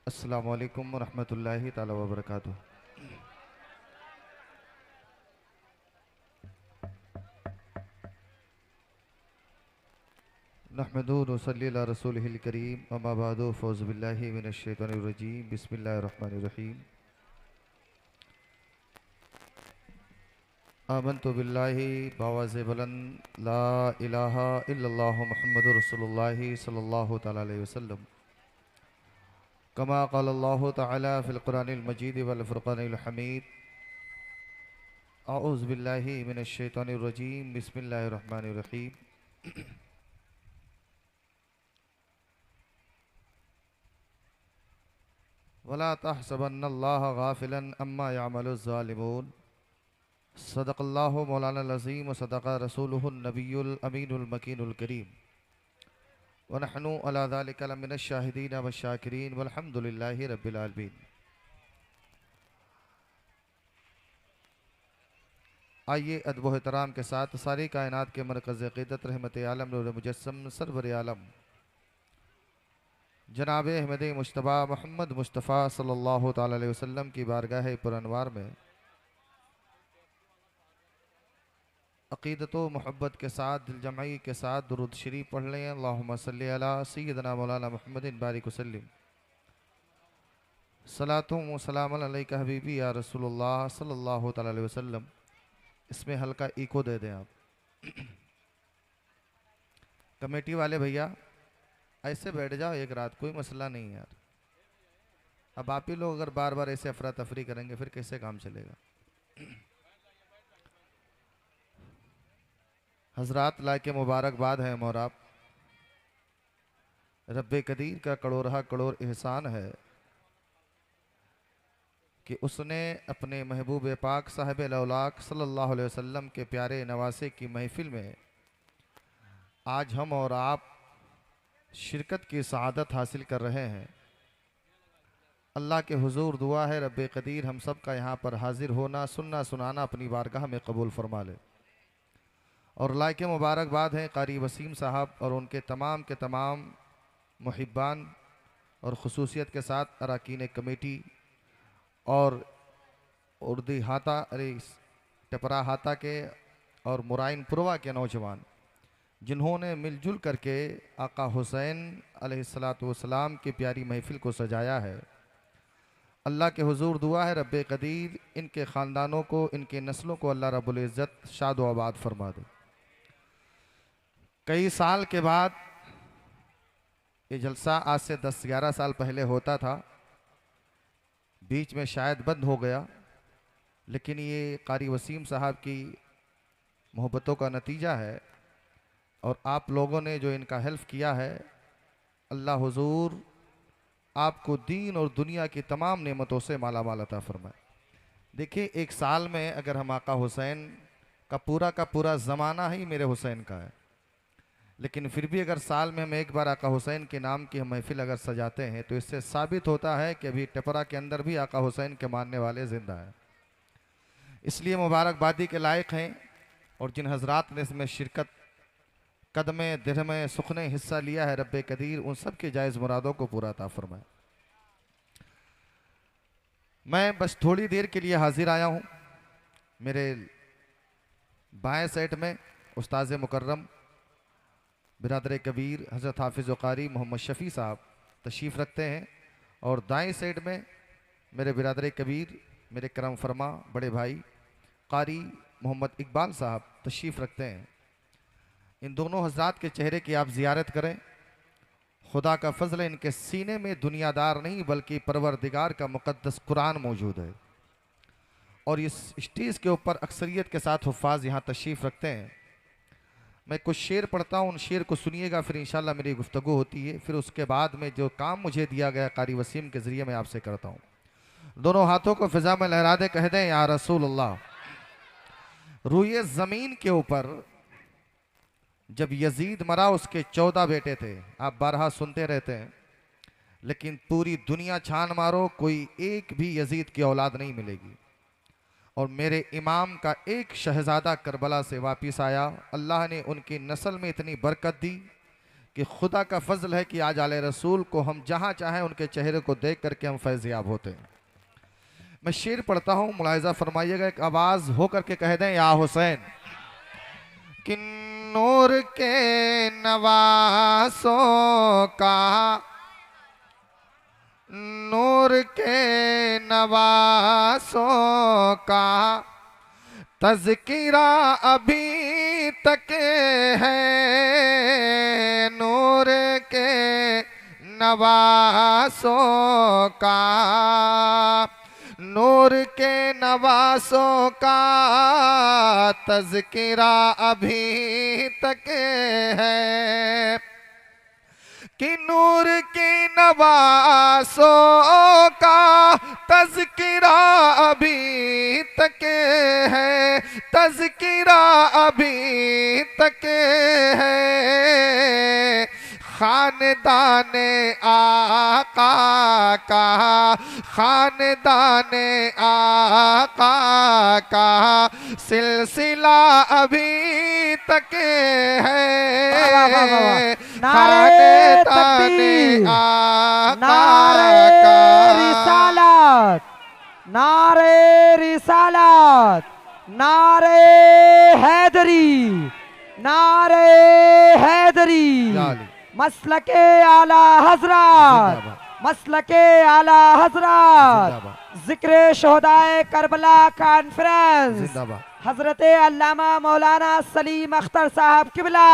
अस्सलामु अलैकुम रहमतुल्लाहि ताला व बरकातुहू। नहमदुहु व नसल्ली अला रसूलिहिल करीम, अम्मा बअदु, फ़ौज़ु बिल्लाहि मिनश शैतानिर रजीम, बिस्मिल्लाहिर रहमानिर रहीम। आमन्तु बिल्लाहि बावाज़े बुलंद, ला इलाहा इल्लल्लाहु मुहम्मदुर रसूलुल्लाहि सल्लल्लाहु तआला अलैहि वसल्लम। कमा क़ालल्लाहु तआला फ़िल क़ुरानिल मजीद वल फ़ुरक़ानिल हमीद। अऊज़ु बिल्लाहि मिनश शैतानिर रजीम, बिस्मिल्लाहिर रहमानिर रहीम। वला तहसबन्नल्लाह गाफ़िलन अम्मा यअमलुज़ ज़ालिमून। सदक़ल्लाहु मौलानाल अज़ीम व सदक़ रसूलुहुन नबियुल अमीनुल मकीनुल करीम। व नहनु अला ज़ालिका लमिनश शाहिदीन व शाकिरीन वल्हम्दुलिल्लाहि रब्बिल आलमीन। आइए अदब व एहतराम के साथ सारी कायनात के मरकज़ अक़ीदत रहमत आलम नूर मुजस्सम सरवर आलम जनाब अहमद मुश्तबा मोहम्मद मुस्तफ़ा सल्लल्लाहु तआला अलैहि वसल्लम की बारगाह पुरअनवार में अक़ीदत व मोहब्बत के साथ दिलजमई के साथ दुरूद शरीफ पढ़ लें। अल्लाहुम्मा सल्लि अला सय्यिदना मौलाना मुहम्मदिन बारिक वसल्लिम। सलातुम व सलामुन अलैका हबीबी या रसूलुल्लाह सल्लल्लाहु तआला अलैहि वसल्लम। इसमें हल्का इको दे दें आप। कमेटी वाले भैया ऐसे बैठ जाओ एक रात, कोई मसला नहीं यार। अब आप ही लोग अगर बार बार ऐसे अफरा तफरी करेंगे फिर कैसे काम चलेगा। हजरात ला के मुबारकबाद है मोराब। रब्बे कदीर का करोड़हा करोड़ एहसान है कि उसने अपने महबूब पाक साहिब लौलाक सल्लल्लाहु अलैहि वसल्लम के प्यारे नवासे की महफिल में आज हम और आप शिरकत की सआदत हासिल कर रहे हैं। अल्लाह के हुजूर दुआ है रब्बे कदीर हम सब का यहाँ पर हाजिर होना, सुनना, सुनाना अपनी बारगाह में कबूल फरमा ले। और लायक मुबारकबाद हैं कारी वसीम साहब और उनके तमाम के तमाम मुहिब्बान और ख़ुसूसियत के साथ अरकान कमेटी और उर्दी हाता टपरा हाता के और मुराइन पुरवा के नौजवान जिन्होंने मिलजुल करके आका हुसैन अलैहिस्सलातु वस्सलाम की प्यारी महफिल को सजाया है। अल्लाह के हुजूर दुआ है रब्बे कदीर इनके ख़ानदानों को, इनके नस्लों को अल्लाह रब्बुल इज़्ज़त शाद व आबाद फरमा दे। कई साल के बाद ये जलसा आज से 10-11 साल पहले होता था, बीच में शायद बंद हो गया, लेकिन ये कारी वसीम साहब की मोहब्बतों का नतीजा है और आप लोगों ने जो इनका हेल्प किया है। अल्लाह हुजूर आपको दीन और दुनिया की तमाम नेमतों से माला माल अता फरमाए। देखिए एक साल में अगर हम आका हुसैन का पूरा ज़माना ही मेरे हुसैन का है, लेकिन फिर भी अगर साल में हम एक बार आका हुसैन के नाम की महफिल अगर सजाते हैं तो इससे साबित होता है कि अभी टपरा के अंदर भी आका हुसैन के मानने वाले ज़िंदा हैं। इसलिए मुबारकबादी के लायक हैं और जिन हजरात ने इसमें शिरकत कदमे दिरहमे सुखने हिस्सा लिया है रब्बे कदीर उन सब के जायज़ मुरादों को पूरा अता फरमाए। मैं बस थोड़ी देर के लिए हाजिर आया हूँ। मेरे बाएं साइड में उस्ताद मुकर्रम बिरादर कबीर हज़रत हाफिज़ कारी मोहम्मद शफ़ी साहब तशरीफ़ रखते हैं और दाएं साइड में मेरे बिरादर कबीर मेरे करम फरमा बड़े भाई कारी मोहम्मद इकबाल साहब तशरीफ़ रखते हैं। इन दोनों हजरात के चेहरे की आप ज़ियारत करें। खुदा का फजल इनके सीने में दुनियादार नहीं बल्कि परवरदिगार का मुक़द्दस कुरान मौजूद है और इस स्टेज के ऊपर अक्सरियत के साथ हुफ़ाज़ यहाँ तशरीफ़ रखते हैं। मैं कुछ शेर पढ़ता हूँ, उन शेर को सुनिएगा, फिर इंशाल्लाह मेरी गुफ्तगू होती है। फिर उसके बाद में जो काम मुझे दिया गया कारी वसीम के ज़रिए मैं आपसे करता हूँ। दोनों हाथों को फ़िज़ा में लहरा दे, कह दें या रसूल अल्लाह। रूए ज़मीन के ऊपर जब यजीद मरा उसके 14 बेटे थे। आप बारहा सुनते रहते हैं, लेकिन पूरी दुनिया छान मारो कोई एक भी यजीद की औलाद नहीं मिलेगी। और मेरे इमाम का एक शहजादा करबला से वापस आया। अल्लाह ने उनकी नस्ल में इतनी बरकत दी कि खुदा का फजल है कि आज आले रसूल को हम जहाँ चाहें उनके चेहरे को देख करके हम फैज़याब होते हैं। मैं शेर पढ़ता हूँ, मुलाहिज़ा फरमाइएगा, एक आवाज़ हो करके कह दें या हुसैन। कि नूर के नवासों का, नूर के नवासों का तज़किरा अभी तक है, नूर के नवासों का, नूर के नवासों का तज़किरा अभी तक है। कि नूर के नवासों का तज़किरा अभी तक है, तज़किरा अभी तक है। खानदाने आका का, खानदाने आका का सिलसिला अभी तक है। खानदाने आका का, रिसालत, नारे रिसालत, नारे हैदरी, नारे हैदरी, मसलके आला हजरत, मसलके आला हजरत, जिक्र शोहदाए करबला कॉन्फ्रेंस, हजरत अल्लामा मौलाना सलीम अख्तर साहब किबला।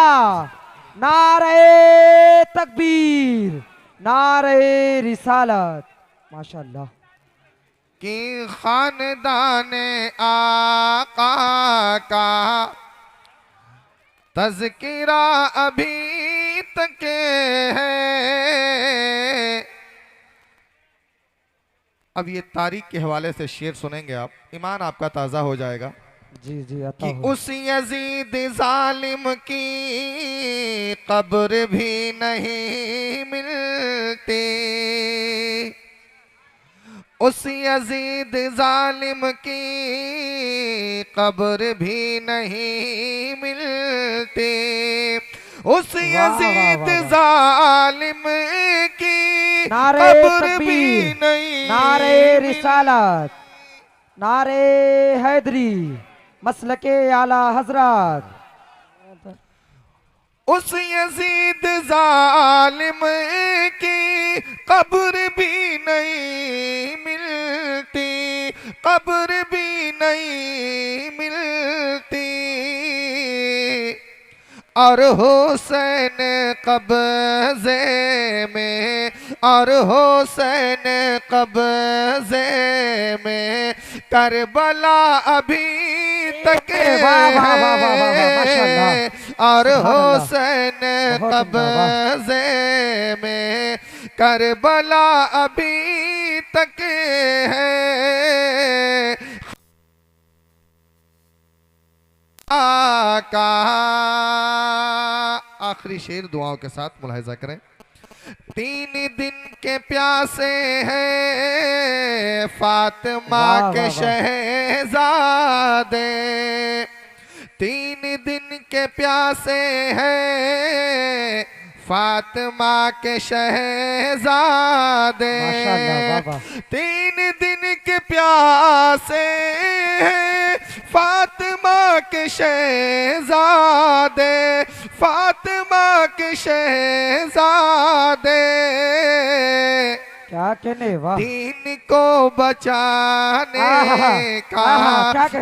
नारे तकबीर, नारे रिसालत। माशाअल्लाह। कि खानदाने आका का तज़किरा अभी तक है। अब ये तारीख के हवाले से शेर सुनेंगे आप, ईमान आपका ताज़ा हो जाएगा। जी जी कि उस यजीद जालिम की कब्र भी नहीं मिलती, उस यजीद जालिम की कब्र भी नहीं मिलती, उस यजीद जालिम की कब्र भी नहीं। नारे रिसालत, नारे हैदरी, मसलके आला हजरत। उस यजीद जालिम की कब्र भी नहीं मिलती, कब्र भी नहीं मिलती। और हुसैन कब्ज़े में, और हुसैन कब्ज़े में करबला अभी तक है। और हुसैन कब्ज़े में करबला अभी तक है। आका, आखिरी शेर दुआओं के साथ मुलाहिज़ा करें। 3 दिन के प्यासे हैं फातिमा के शहजादे, 3 दिन के प्यासे हैं फातिमा के शहजादे, 3 दिन के प्यासे हैं फातिमा के शहजादे, फातिमा के शहजादे। क्या कहने, वाह। दीन को बचाने का,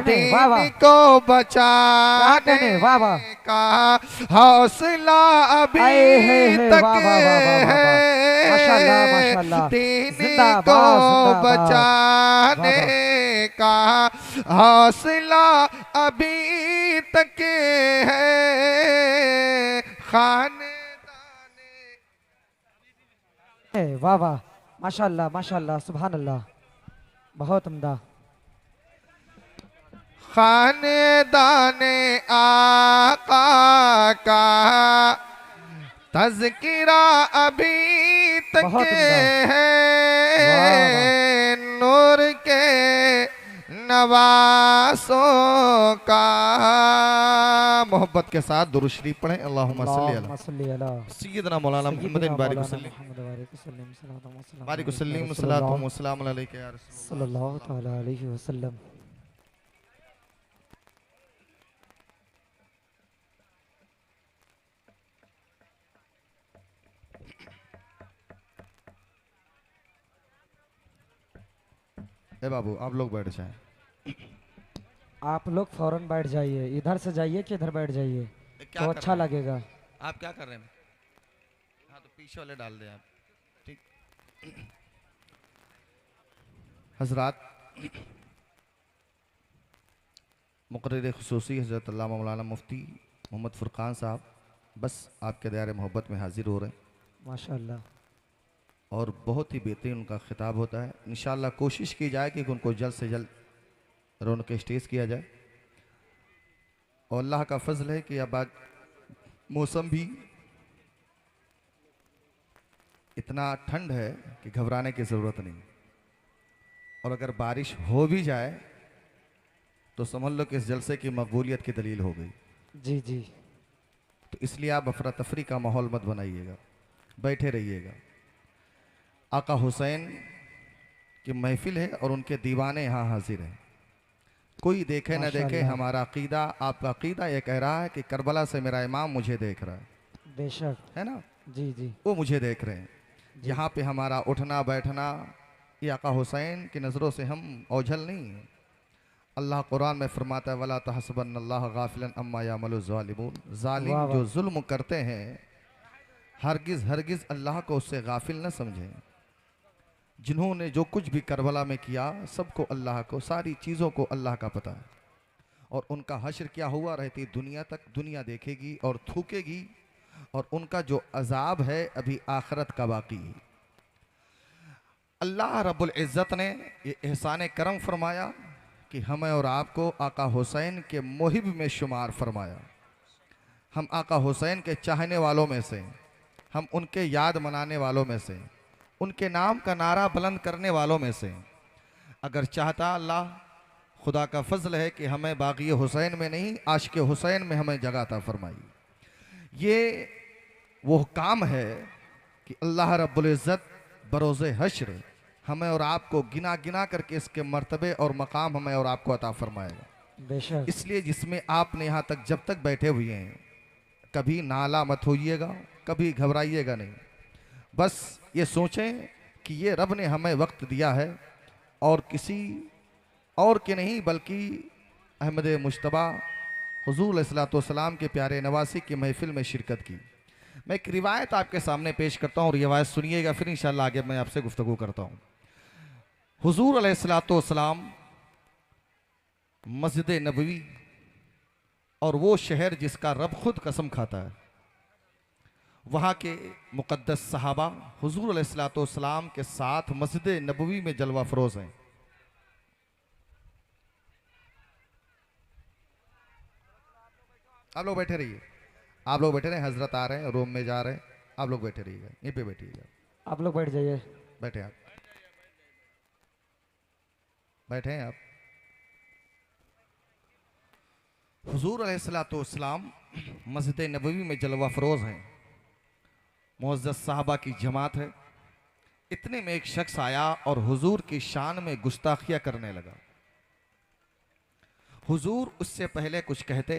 दीन को बचाने का हौसला अभी तक है। दीन को बचाने का हौसला अभी तक है। खानदाने, वाह वाह, माशाअल्लाह माशाअल्लाह, सुभान अल्लाह, बहुत उम्दा। खानदाने आका का तज़किरा अभी तक है। नूर के नवासों का मोहब्बत मोहब्बत के साथ दुरूद शरीफ पढ़ें। अल्लाहुम्मा सल्ली अल्लाहुम्मा सल्ली अला अला सय्यिदना मौलाना मुहम्मद सय्यिदना बारिक मौलाना वसल्लम मुहम्मद बारिक वसल्लम सल्लल्लाहु बारिक वसल्लम अलैहि सलातो वसल्लम वस्सलाम अलैका या रसूलल्लाह। सल्लल्लाहु तआला अलैहि वसल्लम। ए बाबू आप लोग बैठ जाएं। आप लोग फौरन बैठ जाइए, इधर से जाइए कि इधर बैठ जाइए क्या तो कर अच्छा रहे हैं? लगेगा। आप क्या कर रहे हैं? हाँ तो पीछे वाले डाल दें आप। ठीक। हजरात, मुकर्रिर खुसूसी हज़रत अल्लामा मौलाना मुफ्ती मोहम्मद फ़ुरक़ान साहब बस आपके दायरे मोहब्बत में हाजिर हो रहे हैं माशाअल्लाह। और बहुत ही बेहतरीन उनका खिताब होता है। इंशाअल्लाह कोशिश की जाए कि उनको जल्द से जल्द रौनक स्टेज किया जाए। और अल्लाह का फजल है कि अब आज मौसम भी इतना ठंड है कि घबराने की ज़रूरत नहीं। और अगर बारिश हो भी जाए तो समझ लो कि इस जलसे की मकबूलियत की दलील हो गई। जी जी तो इसलिए आप अफरा तफरी का माहौल मत बनाइएगा, बैठे रहिएगा। आका हुसैन की महफिल है और उनके दीवाने यहाँ हाजिर हैं। कोई देखे न देखे, माशाअल्लाह। हमारा अकीदा, आपका अकीदा ये कह रहा है कि करबला से मेरा इमाम मुझे देख रहा बेशक। है ना, जी जी वो मुझे देख रहे हैं। जी। यहाँ पे हमारा उठना बैठना ये आका हुसैन की नज़रों से हम ओझल नहीं हैं। अल्लाह कुरान में फरमाता है वला तहसबन्नल्लाह गाफिलन अम्मा यामलु ज़ालिमून, जालिम वाह जो वाह। जुल्म करते हैं हरगिज़ हरगिज़ अल्लाह को उससे गाफिल न समझें। जिन्होंने जो कुछ भी करबला में किया सबको अल्लाह को, सारी चीज़ों को अल्लाह का पता है। और उनका हश्र क्या हुआ रहती दुनिया तक, दुनिया देखेगी और थूकेगी। और उनका जो अजाब है अभी आखिरत का बाकी है। अल्लाह रब्बुल इज़्ज़त ने ये एहसान करम फरमाया कि हमें और आपको आका हुसैन के मुहिब में शुमार फरमाया। हम आका हुसैन के चाहने वालों में से, हम उनके याद मनाने वालों में से, उनके नाम का नारा बुलंद करने वालों में से। अगर चाहता अल्लाह, खुदा का फजल है कि हमें बागी हुसैन में नहीं आशिक हुसैन में हमें जगह अता फरमाई। ये वो काम है कि अल्लाह रब्बुल इज़्ज़त बरोज़े हश्र हमें और आपको गिना गिना करके इसके मर्तबे और मकाम हमें और आपको अता फरमाएगा। बेशक। इसलिए जिसमें आपने यहाँ तक जब तक बैठे हुए हैं कभी नाला मत होइएगा, कभी घबराइएगा नहीं। बस ये सोचें कि ये रब ने हमें वक्त दिया है और किसी और के नहीं बल्कि अहमद मुश्तबा हुजूर अलैहिस्सलातु वस्सलाम के प्यारे नवासी की महफिल में शिरकत की। मैं एक रिवायत आपके सामने पेश करता हूँ और रिवायत सुनिएगा, फिर इंशाअल्लाह आगे मैं आपसे गुफ्तगू करता हूँ। हुजूर अलैहिस्सलातु वस्सलाम मस्जिद नबवी और वो शहर जिसका रब खुद कसम खाता है, वहाँ के मुक़द्दस सहाबा हुजूर अलैहिस्सलातु वस्सलाम के साथ मस्जिद नबवी में जलवा फरोज़ हैं। आप लोग बैठे रहिए, आप लोग बैठे रहे, हजरत आ रहे हैं, रूम में जा रहे हैं, आप लोग बैठे रहिएगा, यहीं पे बैठिएगा। आप लोग बैठ जाइए। बैठे आप, बैठे हैं आप। हुजूर अलैहिस्सलातु वस्सलाम मस्जिद नबवी में जलवा फरोज़ हैं, मुअज़्ज़ज़ साहबा की जमात है। इतने में एक शख्स आया और हुजूर की शान में गुस्ताखियाँ करने लगा। हुजूर उससे पहले कुछ कहते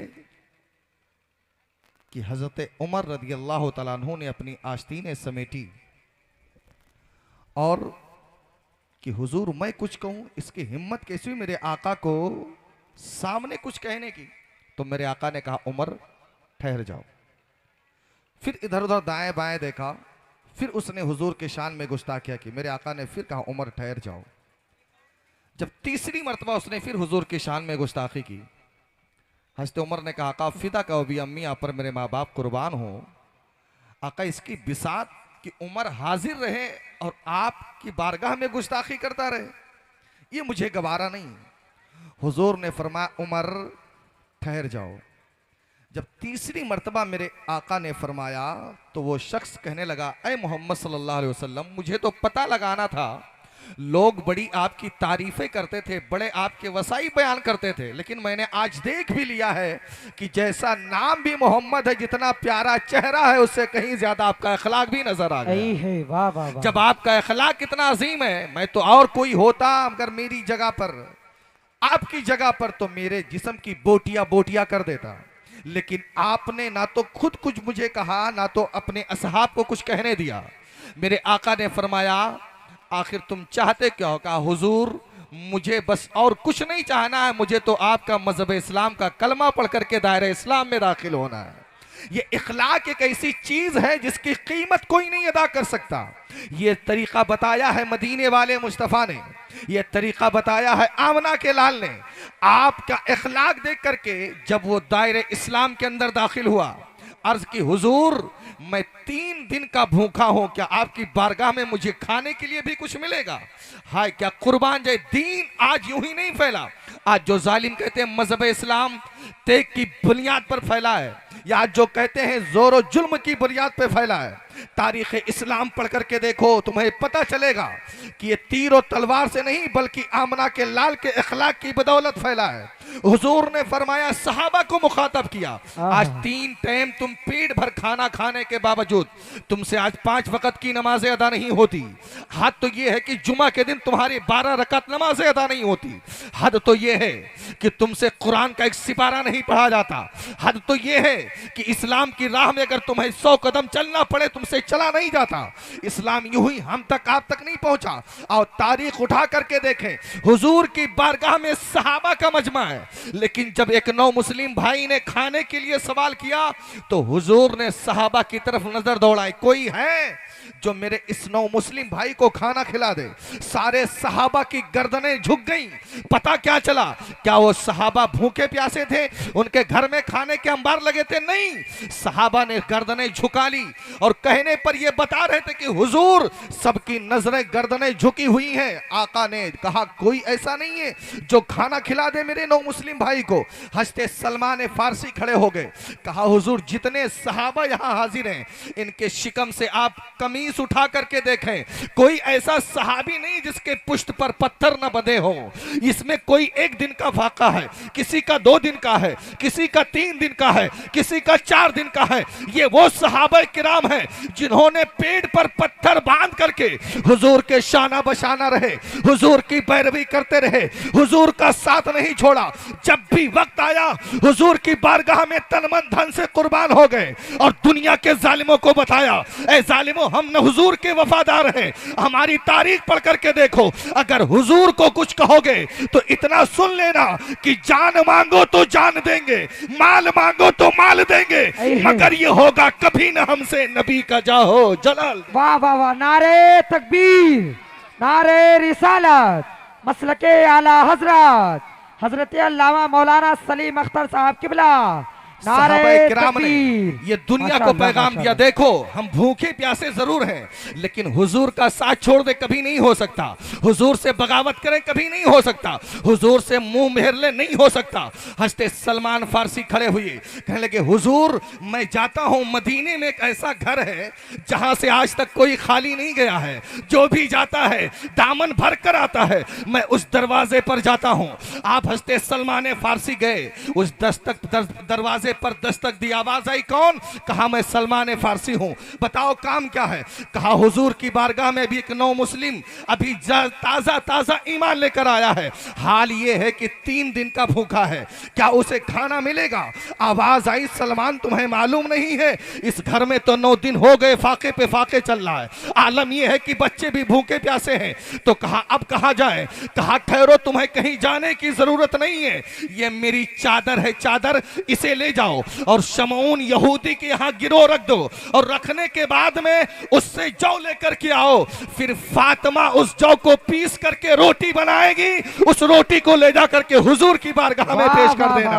कि हज़रत उमर रदियल्लाहु तआला अन्हु ने अपनी आस्तीनें समेटी और कि हुजूर मैं कुछ कहूँ, इसकी हिम्मत कैसी हुई मेरे आका को सामने कुछ कहने की। तो मेरे आका ने कहा उमर ठहर जाओ। फिर इधर उधर दाएं बाएं देखा, फिर उसने हुजूर के शान में गुस्ताखिया की। मेरे आका ने फिर कहा उमर ठहर जाओ। जब तीसरी मरतबा उसने फिर हुजूर के शान में गुस्ताखी की, हज़रत उमर ने कहा आका फिदा का भी अम्मी आप पर मेरे माँ बाप कुर्बान हो, आका इसकी बिसात कि उमर हाजिर रहे और आपकी बारगाह में गुस्ताखी करता रहे, ये मुझे गवारा नहीं। हुजूर ने फरमाया उमर ठहर जाओ। जब तीसरी मर्तबा मेरे आका ने फरमाया तो वो शख्स कहने लगा ऐ मोहम्मद सल्लल्लाहु अलैहि वसल्लम, मुझे तो पता लगाना था लोग बड़ी आपकी तारीफें करते थे, बड़े आपके वसाई बयान करते थे, लेकिन मैंने आज देख भी लिया है कि जैसा नाम भी मोहम्मद है, जितना प्यारा चेहरा है, उससे कहीं ज्यादा आपका अखलाक भी नजर आ गया। सही है, वाह वाह वाह। जब आपका अखलाक इतना अजीम है, मैं तो और कोई होता अगर मेरी जगह पर, आपकी जगह पर, तो मेरे जिस्म की बोटियां बोटियां कर देता। लेकिन आपने ना तो खुद कुछ मुझे कहा, ना तो अपने असहाब को कुछ कहने दिया। मेरे आका ने फरमाया, आखिर तुम चाहते क्या हो? कहा, हुजूर मुझे बस और कुछ नहीं चाहना है, मुझे तो आपका मजहब इस्लाम का कलमा पढ़ करके दायरे इस्लाम में दाखिल होना है। ये इखलाक एक ऐसी चीज है जिसकी कीमत कोई नहीं अदा कर सकता। ये तरीका बताया है मदीने वाले मुस्तफ़ा ने, ये तरीका बताया है आमना के लाल ने। आपका इखलाक देख करके जब वो दायरे इस्लाम के अंदर दाखिल हुआ, अर्ज की, हुजूर मैं 3 दिन का भूखा हूं, क्या आपकी बारगाह में मुझे खाने के लिए भी कुछ मिलेगा? हाय, क्या कुर्बान जाए, दीन आज यूं ही नहीं फैला। आज जो जालिम कहते हैं मजहब इस्लाम तेग की बुनियाद पर फैला है, या जो कहते हैं जोर जुल्म की बुनियाद पर फैला है, तारीख इस्लाम पढ़ करके देखो, तुम्हें पता चलेगा कि ये तीर और तलवार से नहीं बल्कि आमना के लाल के अखलाक की बदौलत फैला है। हुजूर ने फरमाया, सहाबा को मुखातब किया, आज 3 टाइम तुम पेट भर खाना खाने के बावजूद तुमसे आज 5 वक्त की नमाजें अदा नहीं होती। हद तो यह है कि जुमा के दिन तुम्हारी 12 रकात नमाजें अदा नहीं होती। हद तो यह है कि तुमसे कुरान का एक सिपारा नहीं पढ़ा जाता। हद तो यह है कि इस्लाम की राह में अगर तुम्हें 100 कदम चलना पड़े तुमसे चला नहीं जाता। इस्लाम यूं ही हम तक आप तक नहीं पहुंचा। और तारीख उठा करके देखें, हुजूर की बारगाह में सहाबा का मजमा है, लेकिन जब एक नौ मुस्लिम भाई ने खाने के लिए सवाल किया तो हुजूर ने सहाबा की तरफ नजर दौड़ाई, कोई है जो मेरे इस नौ मुस्लिम भाई को खाना खिला दे? सारे सहाबा की गर्दनें झुक गईं। पता क्या चला? क्या वो सहाबा भूखे प्यासे थे? उनके घर में खाने के अंबार लगे थे? नहीं, सहाबा ने गर्दनें झुका ली और कहने पर ये बता रहे थे कि हुजूर सबकी नजरें गर्दनें झुकी हुई हैं। आका ने कहा, कोई ऐसा नहीं है जो खाना खिला दे मेरे नौ मुस्लिम भाई को? हंसते सलमान फारसी खड़े हो गए, कहा, हुजूर जितने सहाबा यहां हाजिर हैं, इनके शिकम से आप कमीज उठा करके देखें, कोई ऐसा सहाबी नहीं जिसके पुष्ट पर पत्थर न बंधे हो। इसमें कोई 1 दिन का फाका है, किसी का 2 दिन का है, किसी का 3 दिन का है, किसी का 4 दिन का है। ये वो सहाबा किराम है जिन्होंने पेट पर पत्थर बांध करके हुजूर के शाना बशाना रहे, हुजूर की पैरवी करते रहे, हुजूर का साथ नहीं छोड़ा। जब भी वक्त आया हुजूर की बारगाह में तन मन धन से कुर्बान हो गए और दुनिया के जालिमों को बताया, ए जालिमों, हम न हुजूर के वफादार हैं। हमारी तारीख पढ़ करके देखो, अगर हुजूर को कुछ कहोगे तो इतना सुन लेना कि जान मांगो तो जान देंगे, माल मांगो तो माल देंगे, मगर ये होगा कभी न हमसे नबी का जाहो जलाल। वाह वाह वाह, नारे तकबीर, नारे रिसालत, मसलके आला हजरत हजरत अल्लामा मौलाना सलीम अख्तर साहब किबला, सहाबाए किराम ने ये दुनिया को माशाअल्लाह, पैगाम दिया, देखो हम भूखे प्यासे जरूर हैं, लेकिन हुजूर का साथ छोड़ दे कभी नहीं हो सकता, हुजूर से बगावत करें कभी नहीं हो सकता, हुजूर से मुंह मेहर ले नहीं हो सकता। हंसते सलमान फारसी खड़े हुए कहने लगे, हुजूर मैं जाता हूं, मदीने में एक ऐसा घर है जहां से आज तक कोई खाली नहीं गया है, जो भी जाता है दामन भर कर आता है, मैं उस दरवाजे पर जाता हूं। आप हंसते सलमान फारसी गए, उस दरवाजे पर दस्तक दी, आवाज आई, कौन? कहा, मैं सलमान फारसी हूं, बताओ काम क्या है? कहा, हुजूर की बारगाह में भी एक नौ मुस्लिम अभी ताजा ताजा ईमान लेकर आया है, हाल ये है कि 3 दिन का भूखा है, क्या उसे खाना मिलेगा? आवाज आई, सलमान तुम्हें मालूम नहीं है, इस घर में तो 9 दिन हो गए फाके पे फाके चल रहा है, आलम यह है कि बच्चे भी भूखे प्यासे हैं। तो कहा, अब कहा जाए? कहा, ठहरो, तुम्हें कहीं जाने की जरूरत नहीं है, ये मेरी चादर है, चादर इसे ले जाओ और शमऊन यहूदी के यहां गिरो रख दो, और रखने के बाद में उससे जौ लेकर के आओ, फिर फातिमा उस जौ को पीस करके रोटी बनाएगी, उस रोटी को ले जा करके हुजूर की बारगाह में पेश कर देना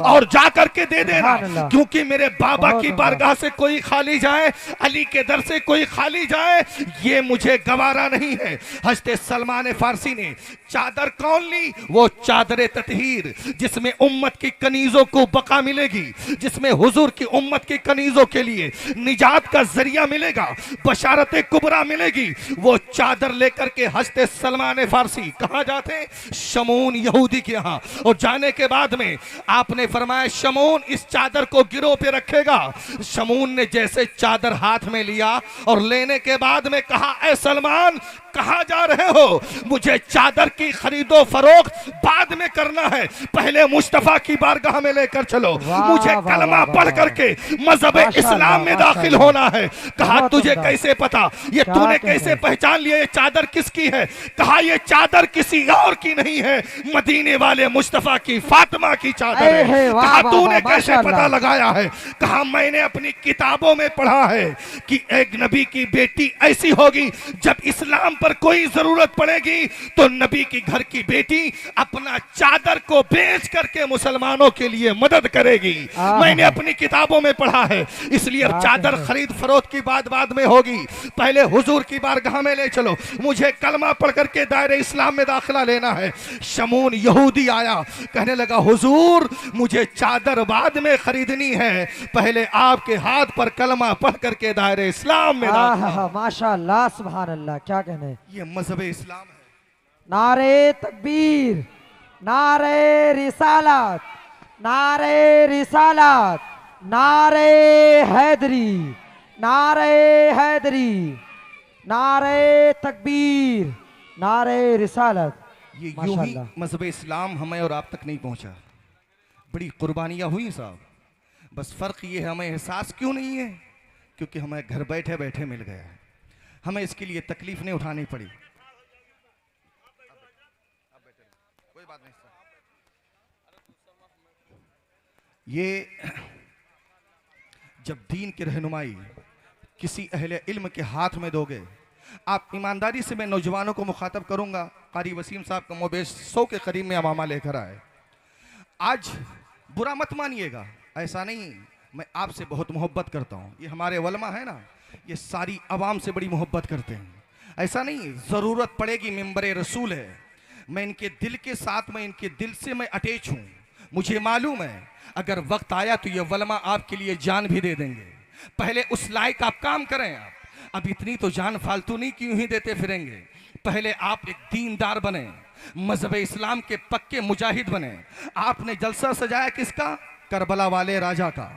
और जा करके दे देना, क्योंकि मेरे बाबा की बारगाह से कोई खाली जाए, अली के दर से कोई खाली जाए, ये मुझे गवारा नहीं है। हंसते सलमान फारसी ने चादर कौन ली? वो चादर ततहीर जिसमें उम्मत की कनीजों को बका मिलेगी, मिलेगी जिसमें हुजूर की उम्मत के कनीजों के लिए निजात का जरिया मिलेगा, बशारत कुबरा मिलेगी। वो चादर लेकर के हंसते सलमान फारसी कहाँ जाते? शमून यहूदी के यहाँ। और जाने के बाद में आपने फरमाया शमून इस चादर को गिरोह पे रखेगा। शमून ने जैसे चादर हाथ में लिया और लेने के बाद में कहा, ऐ सलमान कहाँ जा रहे हो? मुझे चादर की खरीदो फरोख्त बाद में करना है, पहले मुस्तफा की बारगाह में लेकर चलो, मुझे कलमा पढ़ करके मजहब इस्लाम में दाखिल होना है। कहा तुझे कैसे पता? ये तूने कैसे पहचान लिया ये चादर किसकी है? कहा ये चादर किसी और की नहीं है, मदीने वाले मुस्तफा की फातिमा की चादर है। कहा तूने कैसे पता लगाया है? कहा मैंने अपनी किताबों में पढ़ा है कि एक नबी की बेटी ऐसी होगी जब इस्लाम पर कोई जरूरत पड़ेगी तो नबी की घर की बेटी अपना चादर को बेच करके मुसलमानों के लिए मदद करेगी। मैंने अपनी किताबों में पढ़ा है, इसलिए अब चादर खरीद फरोख्त की बात बाद में होगी, पहले हुजूर की बारगाह में ले चलो, मुझे कलमा पढ़ करके दायरे इस्लाम में दाखिला लेना है। शमून यहूदी आया, कहने लगा हुजूर मुझे चादर बाद में खरीदनी है, पहले आपके हाथ पर कलमा पढ़ करके दायरे इस्लाम में। माशाअल्लाह सुभान अल्लाह, क्या कहने। ये मजहब इस्लाम है। नारे तकबीर, नारे रिसालत, नारे रिसालत, नारे हैदरी, नारे हैदरी, नारे तकबीर, नारे रिसालत। ये यूं ही मजहब इस्लाम हमें और आप तक नहीं पहुंचा, बड़ी कुर्बानियां हुई साहब, बस फर्क ये है हमें एहसास क्यों नहीं है, क्योंकि हमें घर बैठे बैठे मिल गया है, हमें इसके लिए तकलीफ नहीं उठानी पड़ी। कोई बात नहीं, ये जब दीन की रहनुमाई किसी अहले इल्म के हाथ में दोगे, आप ईमानदारी से, मैं नौजवानों को मुखातब करूंगा, कारी वसीम साहब का मोबेश 100 के करीब में अमामा लेकर आए। आज बुरा मत मानिएगा, ऐसा नहीं, मैं आपसे बहुत मोहब्बत करता हूँ, ये हमारे वलमा है ना, ये सारी आवाम से बड़ी मोहब्बत करते हैं, ऐसा नहीं, ज़रूरत पड़ेगी मिंबर रसूल है, मैं इनके दिल के साथ, मैं इनके दिल से मैं अटैच हूँ, मुझे मालूम है अगर वक्त आया तो ये वलमा आपके लिए जान भी दे देंगे, पहले उस लायक आप काम करें। आप अब इतनी तो जान फालतू नहीं क्यों ही देते फिरेंगे, पहले आप एक दीनदार बने, मजहब इस्लाम के पक्के मुजाहिद बने। आपने जलसा सजाया किसका? करबला वाले राजा का।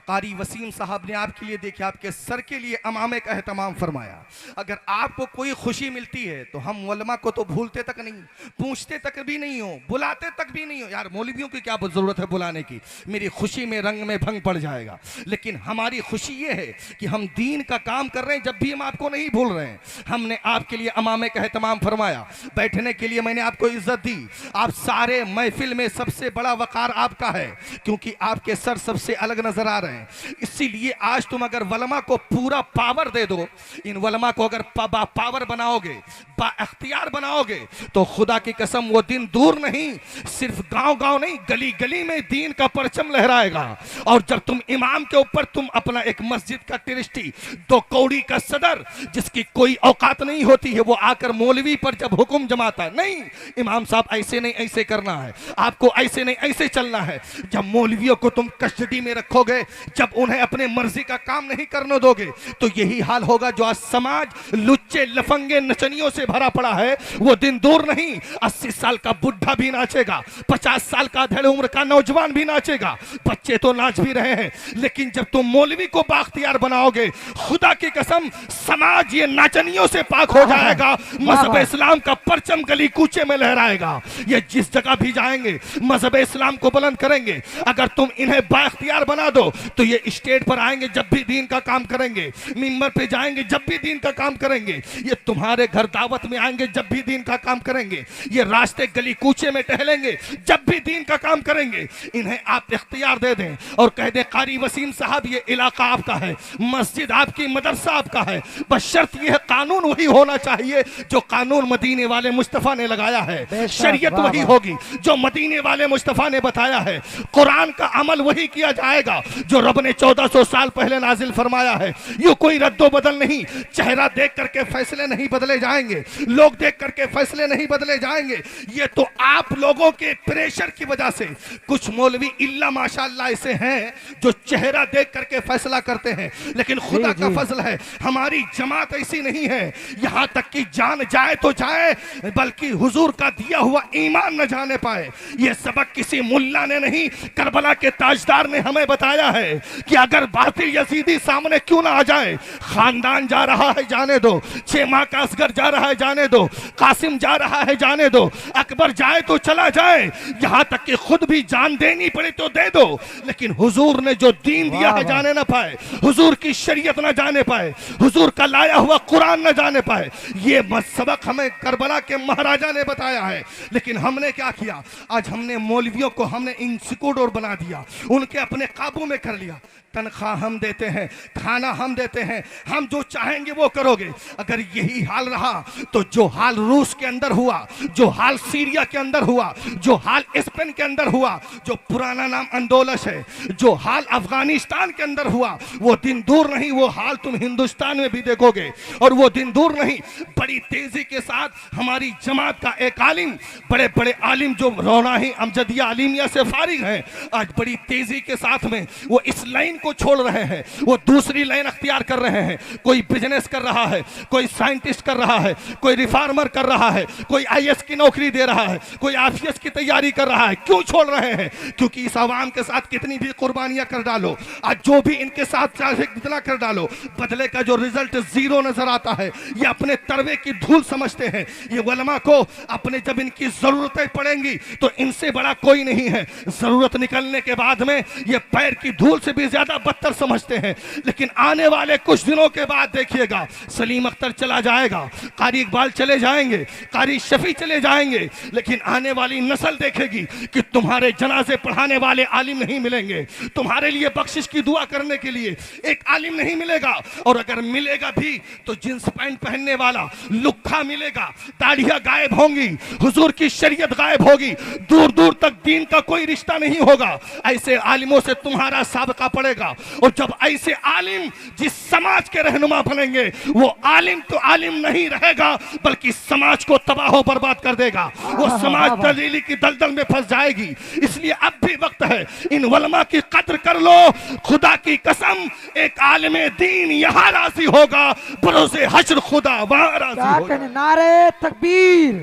कारी वसीम साहब ने आपके लिए, देखिए आपके सर के लिए अमामे का एहतमाम फरमाया। अगर आपको कोई खुशी मिलती है तो हम उलमा को तो भूलते तक नहीं, पूछते तक भी नहीं हो, बुलाते तक भी नहीं हो, यार मौलवियों की क्या जरूरत है बुलाने की, मेरी खुशी में रंग में भंग पड़ जाएगा। लेकिन हमारी खुशी ये है कि हम दीन का काम कर रहे हैं, जब भी हम आपको नहीं भूल रहे हैं। हमने आपके लिए अमामे का एहतमाम फरमाया, बैठने के लिए मैंने आपको इज्जत दी, आप सारे महफिल में सबसे बड़ा वकार आपका है, क्योंकि आपके सर सबसे अलग नजर आ रहे हैं। इसीलिए आज तुम अगर वलमा को पूरा पावर दे दो, इन वलमा को अगर पावर बनाओगे, बाख्तियार बनाओगे, तो खुदा की कसम वो दिन दूर नहीं, सिर्फ गांव-गांव नहीं, गली-गली में दीन का परचम लहराएगा। और जब तुम इमाम के ऊपर तुम अपना एक मस्जिद का ट्रस्टी, 2 कौड़ी का सदर, जिसकी कोई औकात नहीं होती है, वो आकर मौलवी पर जब हुक्म जमाता है, नहीं इमाम साहब ऐसे नहीं ऐसे करना है, आपको ऐसे नहीं ऐसे चलना है। जब मौलवियों को तुम कस्टडी में रखोगे, जब उन्हें अपने मर्जी का काम नहीं करने दोगे, तो यही हाल होगा जो आज समाज लुच्चे लफंगे नचनियों से भरा पड़ा है। वो दिन दूर नहीं, 80 साल का बुढ़ा भी नाचेगा, 50 साल का अधेड़ उम्र का नौजवान भी नाचेगा, बच्चे तो नाच भी रहे हैं। लेकिन जब तुम मौलवी को बाख्तियार बनाओगे, खुदा की कसम समाज ये नाचनियों से पाक हो जाएगा, मजहब इस्लाम का परचम गली कूचे में लहराएगा। ये जिस जगह भी जाएंगे मजहब इस्लाम को बुलंद करेंगे। अगर तुम इन्हें बाख्तियार बना दो तो ये स्टेज पर आएंगे, जब भी दीन का काम करेंगे, मिंबर पे जाएंगे, जब भी दीन का काम करेंगे, ये तुम्हारे घर दावत में आएंगे, जब भी दीन का काम करेंगे, ये रास्ते गली कूचे में टहलेंगे, जब भी दीन का काम करेंगे। इन्हें आप इख्तियार दे दें और कह दें कारी वसीम साहब ये इलाका आपका है, मस्जिद आपकी, मदरसा आपका है, बस शर्त यह है कानून वही होना चाहिए जो कानून मदीने वाले मुस्तफा ने लगाया है, शरीयत वही होगी जो मदीने वाले मुस्तफा ने बताया है, कुरान का अमल वही किया जाएगा जो रब ने 1400 साल पहले नाजिल फरमाया है। ये कोई रद्दो बदल नहीं, चेहरा देख करके फैसले नहीं बदले जाएंगे, लोग देख करके फैसले नहीं बदले जाएंगे। ये तो आप लोगों के प्रेशर की वजह से कुछ मौलवी इल्ला माशाअल्लाह ऐसे हैं जो चेहरा देख करके फैसला करते हैं, लेकिन खुदा का फजल है हमारी जमात ऐसी नहीं है। यहां तक कि जान जाए तो जाए, बल्कि हुजूर का दिया हुआ ईमान न जाने पाए। यह सबक किसी मुल्ला ने नहीं, करबला के ताजदार ने हमें बताया है कि अगर बातिल यजीदी सामने क्यों ना आ जाए, खानदान जा रहा है जाने दो, 6 माह का असगर जा रहा है जाने दो, कासिम जा रहा है जाने दो, अकबर जाए तो चला जाए, यहां तक कि खुद भी जान देनी पड़े तो दे दो, लेकिन हुजूर ने जो दीन दिया है जाने ना पाए, हुजूर की शरीयत ना जाने पाए, हुजूर का लाया हुआ कुरान ना जाने पाए। ये सबक हमें करबला के महाराजा ने बताया है। लेकिन हमने क्या किया, आज हमने मौलवियों को हमने इंसिक्योर बना दिया, उनके अपने काबू में कर लिया। तनख्वाह हम देते हैं, खाना हम देते हैं, हम जो चाहेंगे वो करोगे। अगर यही हाल रहा तो जो हाल रूस के अंदर हुआ, जो हाल सीरिया के अंदर हुआ, जो हाल स्पेन के अंदर हुआ, जो पुराना नाम अंदोलस है, जो हाल अफगानिस्तान के अंदर हुआ, वो दिन दूर नहीं, वो हाल तुम हिंदुस्तान में भी देखोगे। और वो दिन दूर नहीं, बड़ी तेजी के साथ हमारी जमात का एक आलिम, बड़े बड़े आलिम जो रौनाही अमजदिया आलिमिया से फारिग हैं, आज बड़ी तेजी के साथ में वो इस लाइन को छोड़ रहे हैं, वो दूसरी लाइन अख्तियार कर रहे हैं। कोई बिजनेस कर रहा है, कोई साइंटिस्ट कर रहा है, कोई रिफार्मर कर रहा है, कोई आईएएस की नौकरी दे रहा है, कोई आईपीएस की तैयारी कर रहा है। क्यों छोड़ रहे हैं? क्योंकि इस आवाम के साथ कितनी भी कुर्बानियां कर डालो, आज जो भी इनके साथ चाहे कितना कर डालो, बदले का जो रिजल्ट जीरो नजर आता है। ये अपने तरवे की धूल समझते हैं। ये उलमा को अपने जब इनकी जरूरतें पड़ेंगी तो इनसे बड़ा कोई नहीं है। जरूरत निकलने के बाद में ये पैर की धूल से भी ज्यादा बदतर समझते हैं। लेकिन आने वाले कुछ दिनों के बाद देखिएगा, सलीम अख्तर चला जाएगा, कारी इकबाल चले जाएंगे, कारी शफी चले जाएंगे, लेकिन आने वाली नस्ल देखेगी कि तुम्हारे जनाजे पढ़ाने वाले आलिम नहीं मिलेंगे, तुम्हारे लिए बख्शिश की दुआ करने के लिए एक आलिम नहीं मिलेगा। और अगर मिलेगा भी तो जींस पैंट पहनने वाला लुक्खा मिलेगा, दाढ़ियां गायब होंगी, हुजूर की शरीयत गायब होगी, दूर दूर तक दीन का कोई रिश्ता नहीं होगा। ऐसे आलिमों से तुम्हारा साबका पड़ेगा। और जब ऐसे आलिम जिस समाज के रहनुमा बनेंगे, वो आलिम तो आलिम नहीं रहेगा, बल्कि समाज को तबाह बर्बाद कर देगा। वो समाज दलीली की दलदल में फंस जाएगी। इसलिए अब भी वक्त है, इन उलमा की कद्र कर लो। खुदा की कसम, एक आलिम दीन यहाँ राजी होगा, बरोज़े हश्र खुदा वहाँ राजी होगा। नारे तकबीर,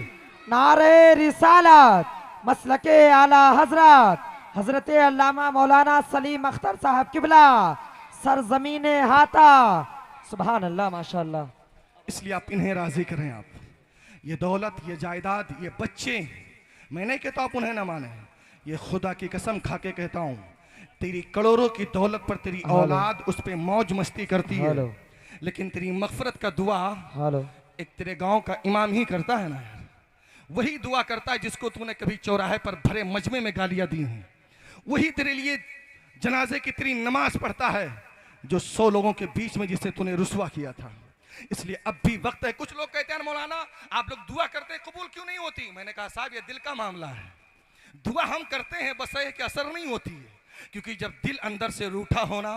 नारे रिसालत, मसलके आला हजरत हजरत अल्लामा मौलाना सलीम अख्तर साहब किबला, सरजमीन हाता। सुभान अल्लाह, माशाअल्लाह। इसलिए आप इन्हें राजी करें। आप ये दौलत, ये जायदाद, ये बच्चे, मैं नहीं कहता आप उन्हें ना माने, ये खुदा की कसम खा के कहता हूँ, तेरी करोड़ों की दौलत पर तेरी औलाद उस पर मौज मस्ती करती है, लेकिन तेरी मगफरत का दुआ एक तेरे गांव का इमाम ही करता है ना। वही दुआ करता है जिसको तूने कभी चौराहे पर भरे मजमे में गालियां दी हैं। वही तेरे लिए जनाजे की तेरी नमाज पढ़ता है जो 100 लोगों के बीच में जिससे तूने रुसवा किया था। इसलिए अब भी वक्त है। कुछ लोग कहते हैं मौलाना आप लोग दुआ करते हैं कबूल क्यों नहीं होती? मैंने कहा साहब ये दिल का मामला है। दुआ हम करते हैं, बस ये कि असर नहीं होती है, क्योंकि जब दिल अंदर से रूठा होना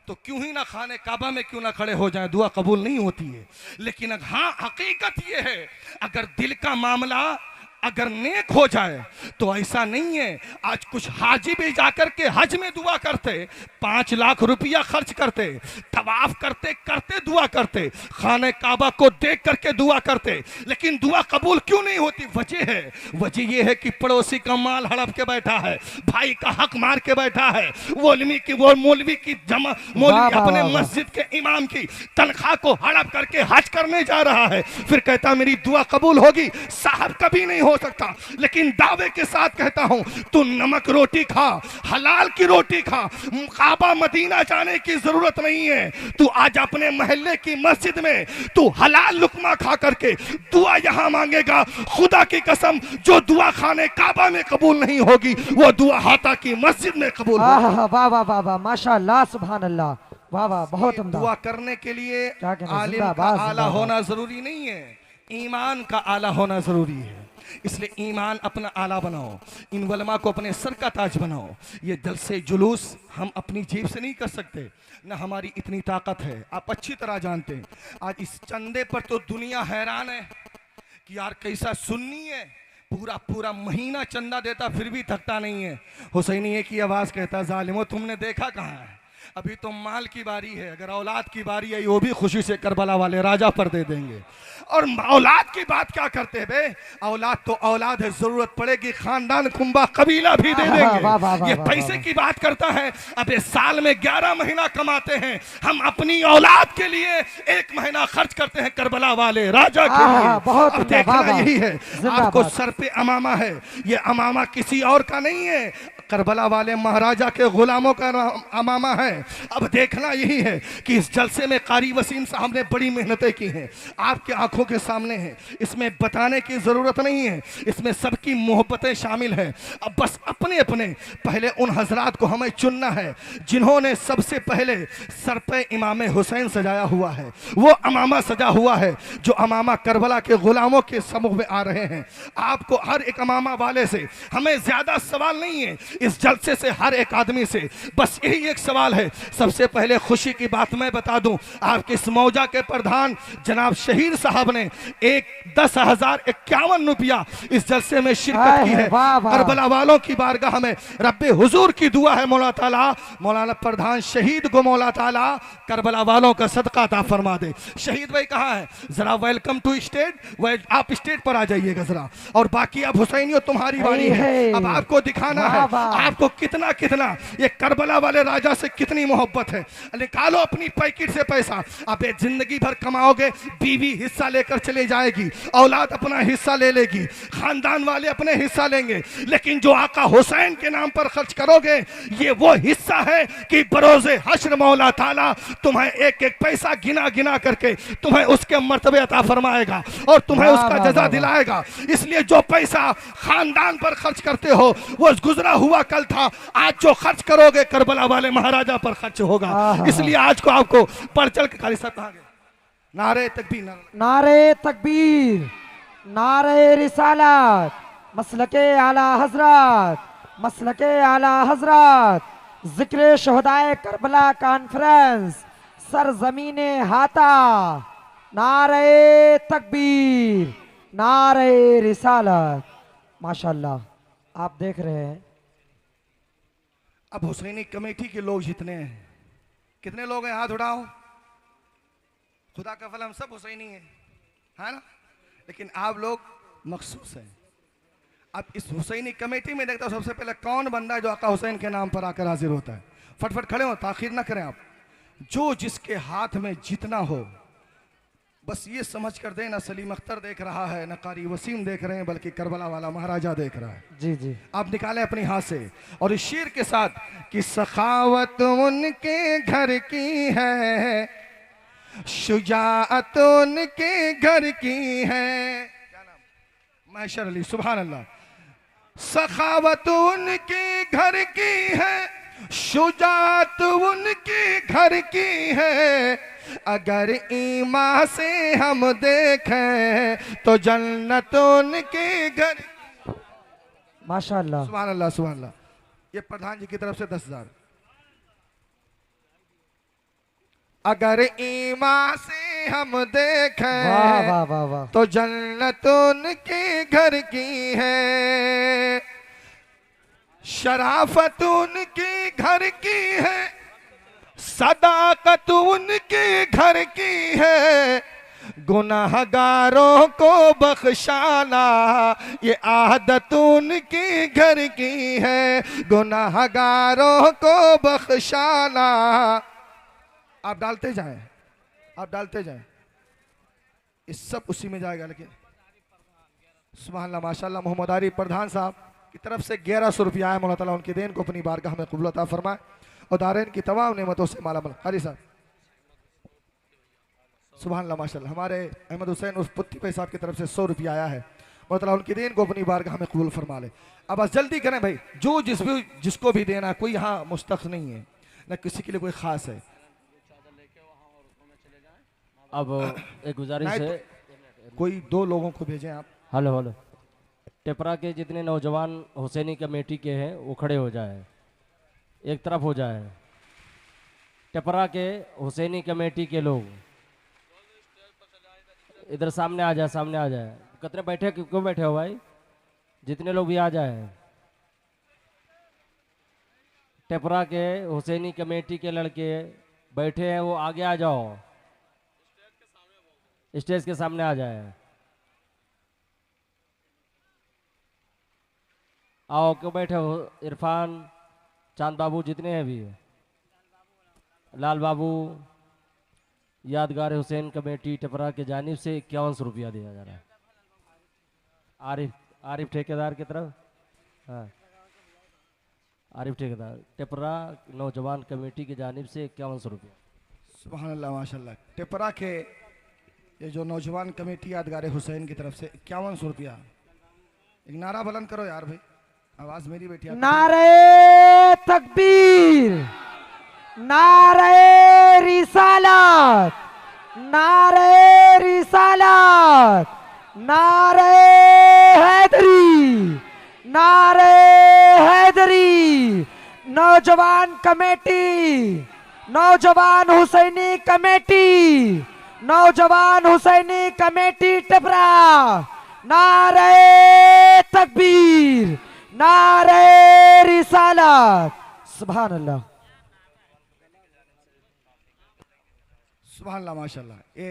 तो क्यों ही ना खाने काबा में क्यों ना खड़े हो जाए, दुआ कबूल नहीं होती है। लेकिन हाँ, हकीकत ये है अगर दिल का मामला अगर नेक हो जाए तो ऐसा नहीं है। आज कुछ हाजी भी जाकर के हज में दुआ करते, 5 लाख रुपया खर्च करते, तवाफ करते करते दुआ करते, खाने काबा को देख करके दुआ करते, लेकिन दुआ कबूल क्यों नहीं होती? वजह ये है कि पड़ोसी का माल हड़प के बैठा है, भाई का हक मार के बैठा है, मौलवी की जमा मौलवी अपने मस्जिद के इमाम की तनख्वाह को हड़प करके हज करने जा रहा है, फिर कहता मेरी दुआ कबूल होगी। साहब कभी नहीं हो सकता। लेकिन दावे के साथ कहता हूं, तू नमक रोटी खा, हलाल की रोटी खा, काबा मदीना जाने की जरूरत नहीं है। तू आज अपने मोहल्ले की मस्जिद में तू हलाल लुकमा खा करके दुआ यहां मांगेगा, खुदा की कसम जो दुआ खाने काबा में कबूल नहीं होगी वो दुआ हाता की मस्जिद में कबूल होगी। वाह वाह वाह वाह, माशाअल्लाह, सुभान अल्लाह, वाह वाह, बहुत उम्दा। दुआ करने के लिए आलिम का आला होना जरूरी नहीं है, ईमान का आला होना जरूरी है। इसलिए ईमान अपना आला बनाओ, इन वलमा को अपने सर का ताज बनाओ। ये जलसे जुलूस हम अपनी जेब से नहीं कर सकते, न हमारी इतनी ताकत है, आप अच्छी तरह जानते हैं। आज इस चंदे पर तो दुनिया हैरान है कि यार कैसा सुन्नी है, पूरा पूरा महीना चंदा देता फिर भी थकता नहीं है। हुसैनी की आवाज कहता, जालिमो तुमने देखा कहाँ है, अभी तो माल की बारी है, अगर औलाद की बारी आई वो भी खुशी से करबला वाले राजा पर दे देंगे। और औलाद की बात क्या करते हैं बे, औलाद तो औलाद है, जरूरत पड़ेगी खानदान कुंबा कबीला भी दे देंगे। ये पैसे की बात करता है, अबे साल में 11 महीना कमाते हैं, हम अपनी औलाद के लिए 1 महीना खर्च करते हैं करबला वाले राजा के लिए। अब देखना यही है, आपको सर पे अमामा है, ये अमामा किसी और का नहीं है, करबला वाले महाराजा के गुलामों का अमामा है। अब देखना यही है कि इस जलसे में कारी वसीम साहब ने बड़ी मेहनतें की हैं, आपके आंखों के सामने है, इसमें बताने की जरूरत नहीं है, इसमें सबकी मोहब्बतें शामिल हैं। अब बस अपने अपने पहले उन हजरात को हमें चुनना है जिन्होंने सबसे पहले सर पे इमाम हुसैन सजाया हुआ है, वो अमामा सजा हुआ है जो अमामा करबला के गुलामों के समूह में आ रहे हैं। आपको हर एक अमामा वाले से हमें ज्यादा सवाल नहीं है, इस जलसे से हर एक आदमी से बस यही एक सवाल है। सबसे पहले खुशी की बात मैं बता दूं, आपके इस मौजा के प्रधान जनाब शहीद साहब ने 10,051 रुपया इस जलसे में शिरकत की है। करबला वालों की बारगाह में रब्बे हुजूर की दुआ है, मौला ताला मौलाना प्रधान शहीद को मौला ताला करबला वालों का सदका अता फरमा दे। शहीद भाई कहाँ है, जरा वेलकम टू स्टेट, आप स्टेट पर आ जाइएगा जरा। और बाकी अब हुसैनियों तुम्हारी बारी है, अब आपको दिखाना है आपको कितना कितना ये करबला वाले राजा से कितनी मोहब्बत है। निकालो अपनी पैकेट से पैसा, अब जिंदगी भर कमाओगे, बीवी हिस्सा लेकर चले जाएगी, औलाद अपना हिस्सा ले लेगी, खानदान वाले अपने हिस्सा लेंगे, लेकिन जो आका हुसैन के नाम पर खर्च करोगे ये वो हिस्सा है कि बरोज़े हश्र मौला ताला तुम्हें एक एक पैसा गिना गिना करके तुम्हें उसके मर्तबे अता फरमाएगा और तुम्हें उसका जजा दिलाएगा। इसलिए जो पैसा खानदान पर खर्च करते हो वो गुजरा हुआ कल था, आज जो खर्च करोगे करबला वाले महाराजा पर खर्च होगा। इसलिए आज को आपको पर चल के खाली साहब कहाँ गए, नारे तकबीर, नारे तकबीर, नारे रिसालत, मसलके आला हजरत, मसलके आला हजरत, जिक्र शहदाए करबला कॉन्फ्रेंस, सरजमीने हाता, नारे तकबीर, नारे रिसालत। माशाल्लाह आप देख रहे हैं। अब हुसैनी कमेटी के लोग जितने हैं, कितने लोग हैं हाथ उठाओ, खुदा का फल हम सब हुसैनी हैं, है ना, लेकिन आप लोग मखसूस हैं। अब इस हुसैनी कमेटी में देखता हूं सबसे पहले कौन बंदा है जो आका हुसैन के नाम पर आकर हाजिर होता है। फटफट खड़े हो, ताखीर ना करें आप, जो जिसके हाथ में जितना हो बस ये समझ कर दें, ना सलीम अख्तर देख रहा है, ना कारी वसीम देख रहे हैं, बल्कि करबला वाला महाराजा देख रहा है। जी जी, आप निकालें अपने हाथ से और इस शेर के साथ कि सखावत उनके घर की है, शुजाअत उनके घर की है, क्या नाम, मैशर अली, सुभान अल्लाह। सखावत उनके घर की है, शुजाअत उनके घर की है, अगर ईमान से हम देखें तो जन्नत उनके घर। माशाअल्लाह, सुभान अल्लाह, सुभान अल्लाह। ये प्रधान जी की तरफ से 10,000। अगर ईमान से हम देखें वाह वाह वाह वाह, तो जन्नत उनके घर की है, शराफत उनके घर की है, सदाकत उनके घर की है, गुनाहगारों को बख्शाना ये आदत उनके घर की है, गुनाहगारों को बख्शाना। आप डालते जाएं, आप डालते जाएं, इस सब उसी में जाएगा। लेकिन सुभान अल्लाह, माशाअल्लाह, मोहम्मद आरी प्रधान साहब की तरफ से 1100 रुपया आया, मौला ताला उनके देन को अपनी बारगाह में कबूल अता फरमाए और दारैन की तमाम नेमतों से मालामाल। कारी साहब, सुभान अल्लाह, माशाअल्लाह। हमारे अहमद हुसैन उस पुत्ती भाई साहब की तरफ से 100 रुपया आया है, मौला ताला उनके देन को अपनी बारगाह में कबूल फरमा ले। अब बस जल्दी करें भाई, जो जिसको भी देना, कोई यहाँ मुस्तख नहीं है, न किसी के लिए कोई खास है। अब एक गुजारिश है, कोई 2 लोगों को भेजें आप। हेलो हेलो, टिपरा के जितने नौजवान हुसैनी कमेटी के हैं वो खड़े हो जाए, एक तरफ हो जाए। टिपरा के हुसैनी कमेटी के लोग इधर सामने आ जाए, सामने आ जाए। कितने बैठे, क्यों बैठे हो भाई? जितने लोग भी आ जाए। टिपरा के हुसैनी कमेटी के लड़के बैठे हैं वो आगे आ जाओ, स्टेज के सामने आ जाए। आओ, क्यों बैठे हो? इरफान, चांद बाबू, जितने हैं भी, लाल बाबू, यादगार हुसैन कमेटी टिपरा के जानिब से 5100 रुपया दिया जा रहा है। आरिफ ठेकेदार की तरफ, हाँ, आरिफ ठेकेदार, टिपरा नौजवान कमेटी की जानिब से 5100 रुपया। सुभान अल्लाह, माशाल्लाह। टिपरा के ये जो नौजवान कमेटी यादगार हुसैन की तरफ से 5100 रुपया। एक नारा बुलंद करो यार भाई, आवाज मेरी बेटी। नारे तकबीर, नारे रिसालत, नारे रिसालत, नारे हैदरी, नारे हैदरी। नौजवान कमेटी, नौजवान हुसैनी कमेटी, नौजवान हुसैनी कमेटी टिपरा, नारे तकबीर, नारे रिसालत। सुभान अल्लाह, सुभान अल्लाह, माशाल्लाह। ये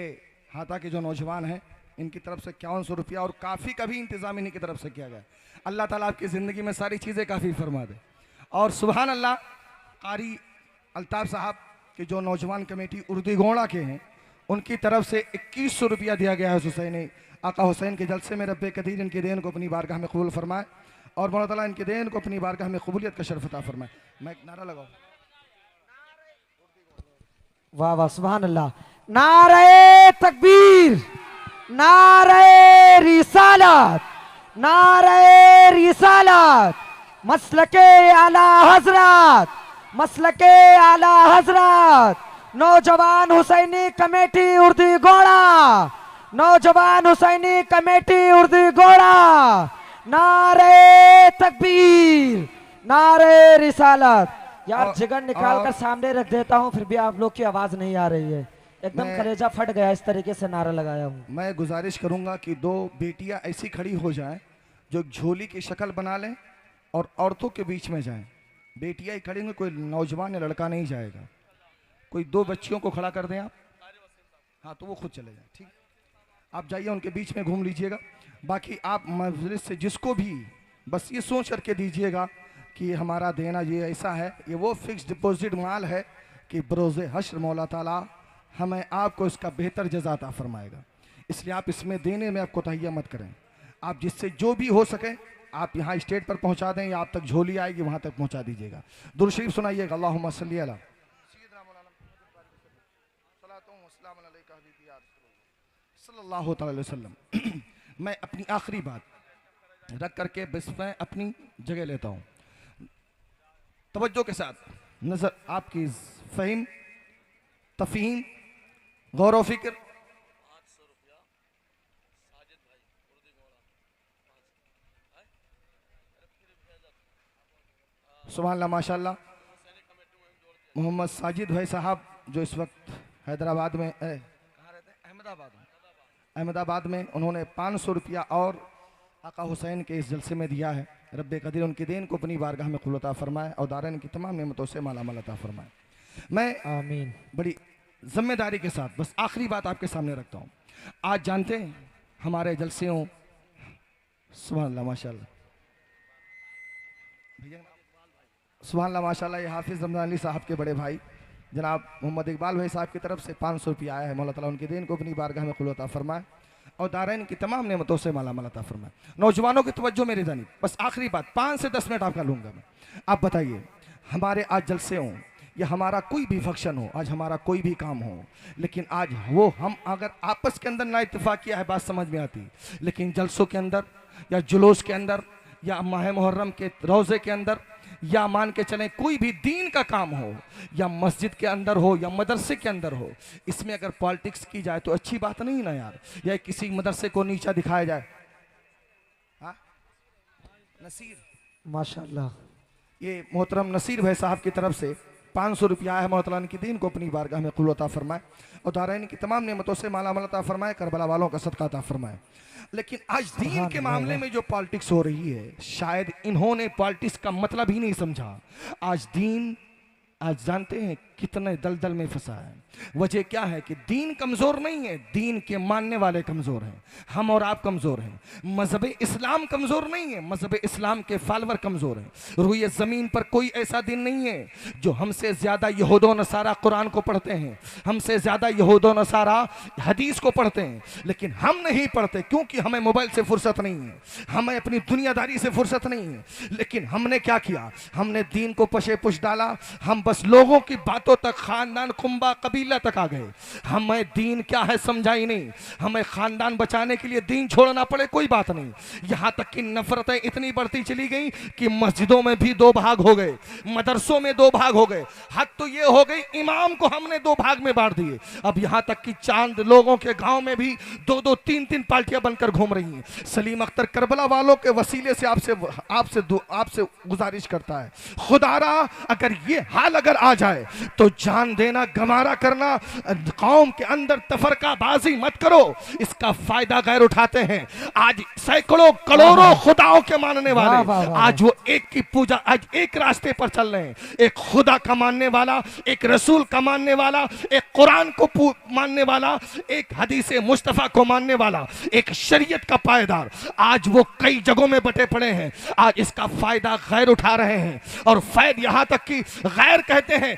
हाथा के जो नौजवान हैं इनकी तरफ से 5100 रुपया, और काफ़ी का भी इंतजाम इन्हीं की तरफ से किया गया। अल्लाह ताला आपकी ज़िंदगी में सारी चीज़ें काफ़ी फरमा दे। और सुभान अल्लाह, कारी अल्ताफ़ साहब के जो नौजवान कमेटी उर्दी गोड़ा के हैं उनकी तरफ से 2100 रुपया दिया गया है हुसैनी आका हुसैन के जलसे में। रब्बे कदीर इनकी देन को अपनी बारगाह में कबूल फरमाए और मौला ताला इनकी देन को अपनी बारगाह में कबूलियत का शर्फ अता फरमाए। मैं एक नारा लगाऊं। वाह वाह, सुभान अल्लाह। नारे तकबीर, नारे रिसालत, नारे रिसालत। मसलके आला हजरत, मसलके आला हजरत। नौजवान हुसैनी कमेटी उर्दी गोड़ा, नौजवान हुसैनी कमेटी उर्दी गोड़ा। नारे तकबीर, नारे रिसालत। यार जिगर निकाल कर सामने रख देता हूँ, फिर भी आप लोग की आवाज नहीं आ रही है। एकदम कलेजा फट गया, इस तरीके से नारा लगाया हूँ। मैं गुजारिश करूंगा कि दो बेटियां ऐसी खड़ी हो जाएं जो एक झोली की शक्ल बना लें और औरतों के बीच में जाएं। बेटियां ही खड़ी होंगी, कोई नौजवान या लड़का नहीं जाएगा। कोई दो बच्चियों को खड़ा कर दें आप, हाँ तो वो खुद चले जाएं, ठीक। आप जाइए उनके बीच में घूम लीजिएगा। बाकी आप मजलिस से जिसको भी बस ये सोच करके दीजिएगा कि हमारा देना ये ऐसा है, ये वो फिक्स डिपॉजिट माल है कि बरोज़े हश्र मौला ताला हमें आपको इसका बेहतर जज़ा अता फरमाएगा। इसलिए आप इसमें देने में आप कोताहिया मत करें। आप जिससे जो भी हो सके आप यहाँ स्टेज पर पहुँचा दें या आप तक झोली आएगी वहाँ तक पहुँचा दीजिएगा। दुरूद शरीफ सुनाइएगा। अल्लाहुम्मा सल्ली अला सल्लल्लाहु अलैहि वसल्लम। मैं अपनी आखिरी बात रख करके बस मैं अपनी जगह लेता हूँ। तवज्जो के साथ नजर आपकी फहीम, तफहीम, गौर व फिक्र। सुभान अल्लाह, माशाल्लाह। मोहम्मद साजिद भाई साहब जो इस वक्त हैदराबाद में कहाँ रहते हैं, अहमदाबाद में, उन्होंने 500 रुपया और आका हुसैन के इस जलसे में दिया है। रब्बे कदीर उनकी देन को अपनी बारगाह में कबूल अता फरमाए और दारैन की तमाम नेमतों से मालामाल अता फरमाए। मैं आमीन। बड़ी जिम्मेदारी के साथ बस आखिरी बात आपके सामने रखता हूँ। आज जानते हैं हमारे जलसेों, सुभान अल्लाह, माशाल्लाह, सुभान अल्लाह, माशाल्लाह, ये हाफिज़ रमज़ान अली साहब के बड़े भाई जनाब मोहम्मद इकबाल भाई साहब की तरफ से 500 रुपया आया है। मौला ताला उनकी देन को अपनी बारगाह में कबूल अता फरमाए और दारैन की तमाम नेमतों से मालामाल अता फरमाए। नौजवानों की तवज्जो मेरी जानिब, बस आखिरी बात 5 से 10 मिनट आपका लूँगा मैं। आप बताइए, हमारे आज जलसे हों या हमारा कोई भी फंक्शन हो, आज हमारा कोई भी काम हो, लेकिन आज वो हम अगर आपस के अंदर ना इत्तेफाक किया है, बात समझ में आती, लेकिन जलसों के अंदर या जुलूस के अंदर या माह मुहर्रम के रोज़े के अंदर या मान के चलें कोई भी दीन का काम हो या मस्जिद के अंदर हो या मदरसे के अंदर हो, इसमें अगर पॉलिटिक्स की जाए तो अच्छी बात नहीं ना यार, या किसी मदरसे को नीचा दिखाया जाए। हाँ, नसीर, माशाल्लाह। ये मोहतरम नसीर भाई साहब की तरफ से 500 रुपया है। मोहतरान की दीन को अपनी बारगाह में कबूल अता फरमाए और दारैन की तमाम नेमतों से मालामाल अता फरमाए, करबला वालों का सदका अता फरमाए। लेकिन आज दीन के मामले में जो पॉलिटिक्स हो रही है, शायद इन्होंने पॉलिटिक्स का मतलब ही नहीं समझा। आज दीन, आज जानते हैं कितने दलदल में फंसा है। वजह क्या है कि दीन कमज़ोर नहीं है, दीन के मानने वाले कमज़ोर हैं। हम और आप कमज़ोर हैं। मज़हब इस्लाम कमज़ोर नहीं है, मज़हब इस्लाम के फालवर कमज़ोर हैं। रुए ज़मीन पर कोई ऐसा दिन नहीं है जो हमसे ज़्यादा यहूदो नसारा कुरान को पढ़ते हैं, हमसे ज़्यादा यहूदो नसारा हदीस को पढ़ते हैं, लेकिन हम नहीं पढ़ते क्योंकि हमें मोबाइल से फुर्सत नहीं है, हमें अपनी दुनियादारी से फुर्सत नहीं है। लेकिन हमने क्या किया, हमने दीन को पशे पुश डाला। हम बस लोगों की बातों तक, खानदान कुंबा कबीला तक आ गए। हमें दीन क्या है समझा ही नहीं। हमें खानदान बचाने के लिए दीन छोड़ना पड़े कोई बात नहीं। यहाँ तक कि नफरतें इतनी बढ़ती चली गई कि मस्जिदों में भी 2 भाग हो गए, मदरसों में 2 भाग हो गए। हद तो ये हो गई इमाम को हमने 2 भाग में बांट दिए। अब यहाँ तक कि चांद लोगों के गांव में भी 2-2, 3-3 पार्टियां बनकर घूम रही हैं। सलीम अख्तर करबला वालों के वसीले से आपसे गुजारिश करता है, खुदारा अगर ये हाल अगर आ जाए तो जान देना, गमारा करना, कौम के अंदर तफरकाबाजी मत करो। इसका फायदा गैर उठाते हैं। आज सैकड़ों करोड़ों खुदाओं के मानने वाले आज वो एक की पूजा, आज एक रास्ते पर चल रहे हैं। एक खुदा का मानने वाला, एक रसूल का मानने वाला, एक कुरान को मानने वाला, एक हदीस मुस्तफा को मानने वाला, एक शरीयत का पायदार। आज वो कई जगहों में बटे पड़े हैं। आज इसका फायदा गैर उठा रहे हैं और फैद यहां तक कि गैर कहते हैं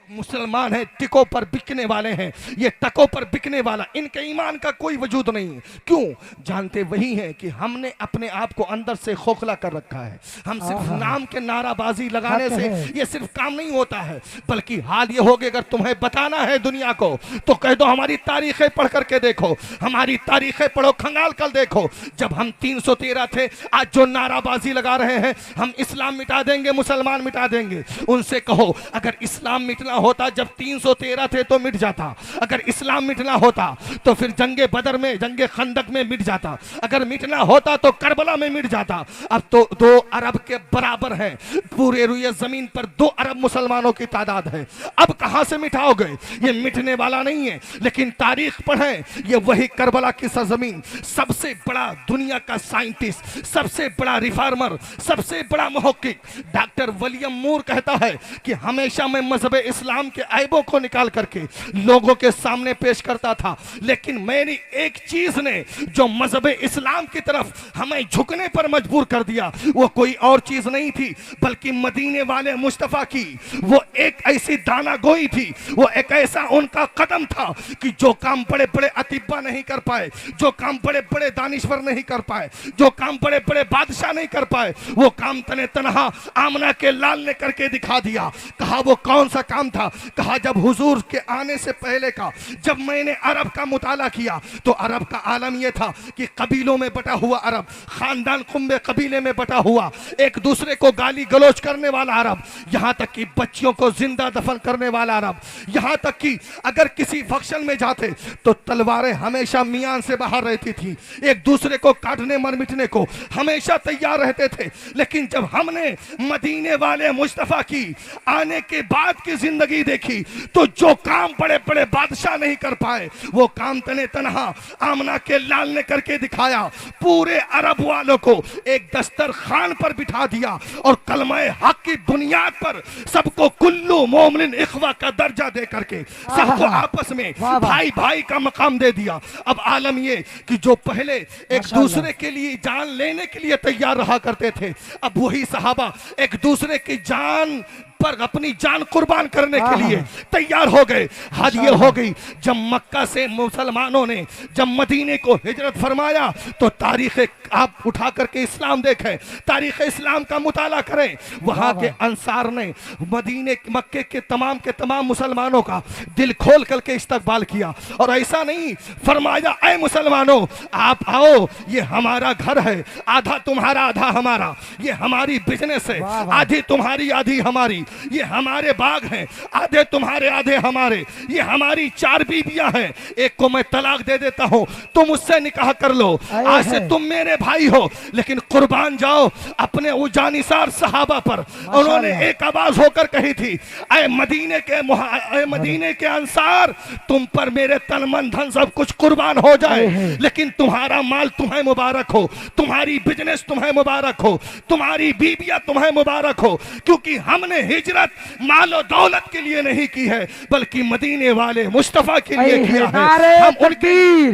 मुसलमान है, टिकों पर बिकने वाले हैं। ये टकों पर बिकने वाला, इनके ईमान का कोई वजूद नहीं। क्यों? जानते वही हैं कि हमने अपने आप को अंदर से खोखला कर रखा है। हम सिर्फ नाम के नाराबाजी लगाने से ये सिर्फ काम नहीं होता है, बल्कि हाल ये होगा, अगर तुम्हें बताना है दुनिया को तो कह दो हमारी तारीखें पढ़ करके देखो, हमारी तारीखें पढ़ो, खंगाल कर देखो। जब हम 313 थे, आज जो नाराबाजी लगा रहे हैं हम इस्लाम मिटा देंगे, मुसलमान मिटा देंगे, उनसे कहो अगर इस्लाम मिटना होता जब 313 थे तो मिट जाता। अगर इस्लाम मिटना होता तो फिर जंगे बदर में, जंगे खंदक में मिट जाता। अगर मिटना होता तो करबला में मिट जाता। अब तो 2 अरब के बराबर हैं, पूरे रुए जमीन पर 2 अरब मुसलमानों की तादाद है। अब कहां से मिटाओगे? ये मिटने वाला नहीं है। लेकिन तारीख पढ़ें, ये वही करबला की सरजमीन, सबसे बड़ा दुनिया का साइंटिस्ट, सबसे बड़ा रिफॉर्मर, सबसे बड़ा मुहक्किक डॉक्टर विलियम मूर कहता है कि हमेशा मैं मजहब इस्लाम के ऐबों को निकाल करके लोगों के सामने पेश करता था, लेकिन मेरी एक चीज ने जो मजहब इस्लाम की तरफ हमें झुकने पर मजबूर कर दिया, वो कोई और चीज नहीं थी बल्कि मदीने वाले मुस्तफा की वो एक ऐसी दाना गोई थी, वो एक ऐसा उनका कदम था कि जो काम बड़े बड़े अतिब्बा नहीं कर पाए, जो काम बड़े बड़े दानिश्वर नहीं कर पाए, जो काम बड़े बड़े बादशाह नहीं कर पाए, वो काम तने तनहा आमना के लाल ने करके दिखा दिया। कहा वो कौन सा काम था? कहा जब हुजूर के आने से पहले का, जब मैंने अरब का मुताला किया तो अरब का आलम यह था कि कबीलों में बटा हुआ अरब, खानदान कुंबे कबीले में बटा हुआ, एक दूसरे को गाली गलौज करने वाला अरब, यहां तक कि बच्चियों को जिंदा दफन करने वाला अरब, यहां तक कि अगर किसी फंक्शन में जाते तो तलवारें हमेशा मियान से बाहर रहती थी, एक दूसरे को काटने मर मिटने को हमेशा तैयार रहते थे। लेकिन जब हमने मदीने वाले मुस्तफा की आने के बाद की जिंदगी देखी तो जो काम बड़े बड़े बादशाह नहीं कर पाए वो काम तने तनहा आमना के लाल ने करके दिखाया। पूरे अरब वालों को एक दस्तरखान पर बिठा दिया और कलमा हक की बुनियाद पर सबको कुल्लू मोमिन इख्वा का दर्जा दे करके सबको आपस में भाई भाई का मकाम दे दिया। अब आलम ये कि जो पहले एक दूसरे के लिए जान लेने के लिए तैयार रहा करते थे, अब वही सहाबा एक दूसरे की जान पर अपनी जान कुर्बान करने के लिए तैयार हो गए। हद ये हो गई जब मक्का से मुसलमानों ने जब मदीने को हिजरत फरमाया तो तारीख आप उठा करके इस्लाम देखें, तारीख इस्लाम का मुताला करें, वहां के अंसार ने मदीने मक्के के तमाम मुसलमानों का दिल खोल करके इस्तकबाल किया और ऐसा नहीं फरमाया ऐ मुसलमानों आप आओ, ये हमारा घर है, आधा तुम्हारा आधा हमारा, ये हमारी बिजनेस है, आधी तुम्हारी आधी हमारी, ये हमारे बाग हैं, आधे तुम्हारे आधे हमारे, ये हमारी 4 बीबियां हैं, एक को मैं तलाक दे देता हूं, तुम उससे निकाह कर लो, आज से तुम मेरे भाई हो। लेकिन कुर्बान जाओ अपने वो जानिसार सहाबा पर। उन्होंने एक आवाज होकर कही थी, ऐ मदीने के अंसार, तुम पर मेरे तन मन धन सब कुछ कुर्बान हो जाए, लेकिन तुम्हारा माल तुम्हें मुबारक हो, तुम्हारी बिजनेस तुम्हें मुबारक हो, तुम्हारी बीबियां तुम्हें मुबारक हो, क्योंकि हमने हिजरत मालो दौलत के लिए नहीं की है, बल्कि मदीने वाले मुस्तफा के लिए किया है। हम उनकी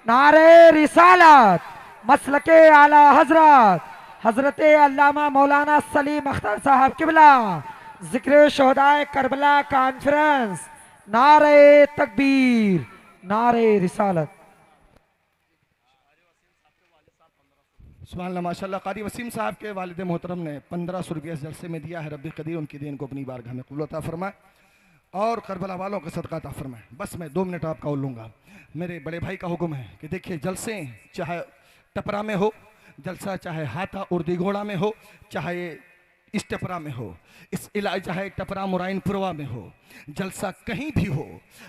नारे रिसालत, मसलके आला हजरत हजरत अल्लामा मौलाना सलीम अख्तर साहब किबला, जिक्र शोहदाए करबला कॉन्फ्रेंस, नारे तकबीर, नारे रिसालत। सुभान अल्लाह, माशाल्लाह। कारी वसीम साहब के वालिद मोहतरम ने 1500 रुपये इस जलसे में दिया है। रब्बी कदीर उनकी दीन को अपनी बारगाह में कबूल अता फरमाए और करबला वालों का सदका अता फरमाए। बस मैं 2 मिनट आपका और लूँगा। मेरे बड़े भाई का हुक्म है कि देखिए, जलसे चाहे टपरा में हो, जलसा चाहे हाथा उर्दी घोड़ा में हो, चाहे इस टपरा में हो, इस इलाज चाहे टपरा मुराइनपुरवा में हो, जलसा कहीं भी हो,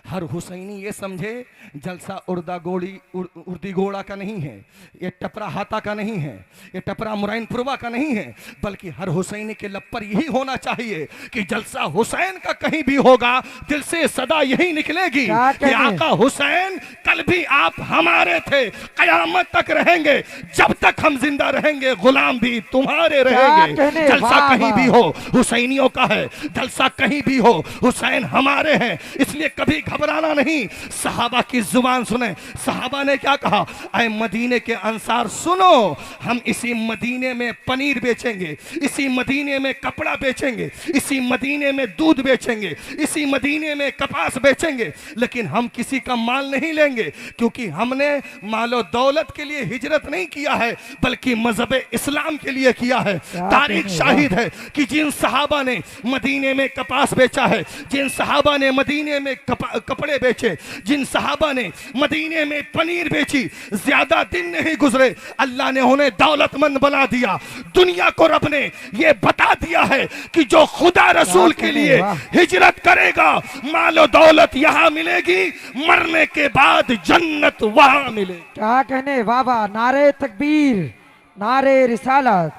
हर हुसैनी ये समझे जलसा उर्दी घोड़ा का नहीं है, ये टपरा हाथा का नहीं है, ये टपरा मुराइनपुरवा का नहीं है, बल्कि हर हुसैनी के लब पर यही होना चाहिए कि जलसा हुसैन का कहीं भी होगा, दिल से सदा यही निकलेगी कि आका हुसैन कल भी आप हमारे थे, कयामत तक रहेंगे, जब तक हम जिंदा रहेंगे गुलाम भी तुम्हारे रहेंगे। जलसा कहीं भी हो हुसैनियों का है, जलसा कहीं भी हो हुसैन हमारे हैं, इसलिए कभी घबराना नहीं। सहाबा की जुबान सुने, सहाबा ने क्या कहा, ऐ मदीने के अंसार सुनो, हम इसी मदीने में पनीर बेचेंगे, इसी मदीने में कपड़ा बेचेंगे, इसी मदीने में दूध बेचेंगे, इसी मदीने में कपास बेचेंगे, लेकिन हम किसी का माल नहीं लेंगे, क्योंकि हमने मालो दौलत के लिए हिजरत नहीं किया है, बल्कि मजहब इस्लाम के लिए किया है। तारीख शाहिद है कि जिन सहाबा ने मदीने में कपास बेचा है, जिन सहाबा ने मदीने में कपड़े बेचे, जिन सहाबा ने मदीने में पनीर बेची, ज्यादा दिन नहीं गुजरे अल्लाह ने उन्हें दौलतमंद बना दिया। दुनिया को रब ने यह बता दिया है कि जो खुदा रसूल के लिए हिजरत करेगा, मालो दौलत यहां मिलेगी, मरने के बाद जन्नत वहां मिलेगी। क्या कहने, वाह वाह, नारे तकबीर, नारे रिसालत,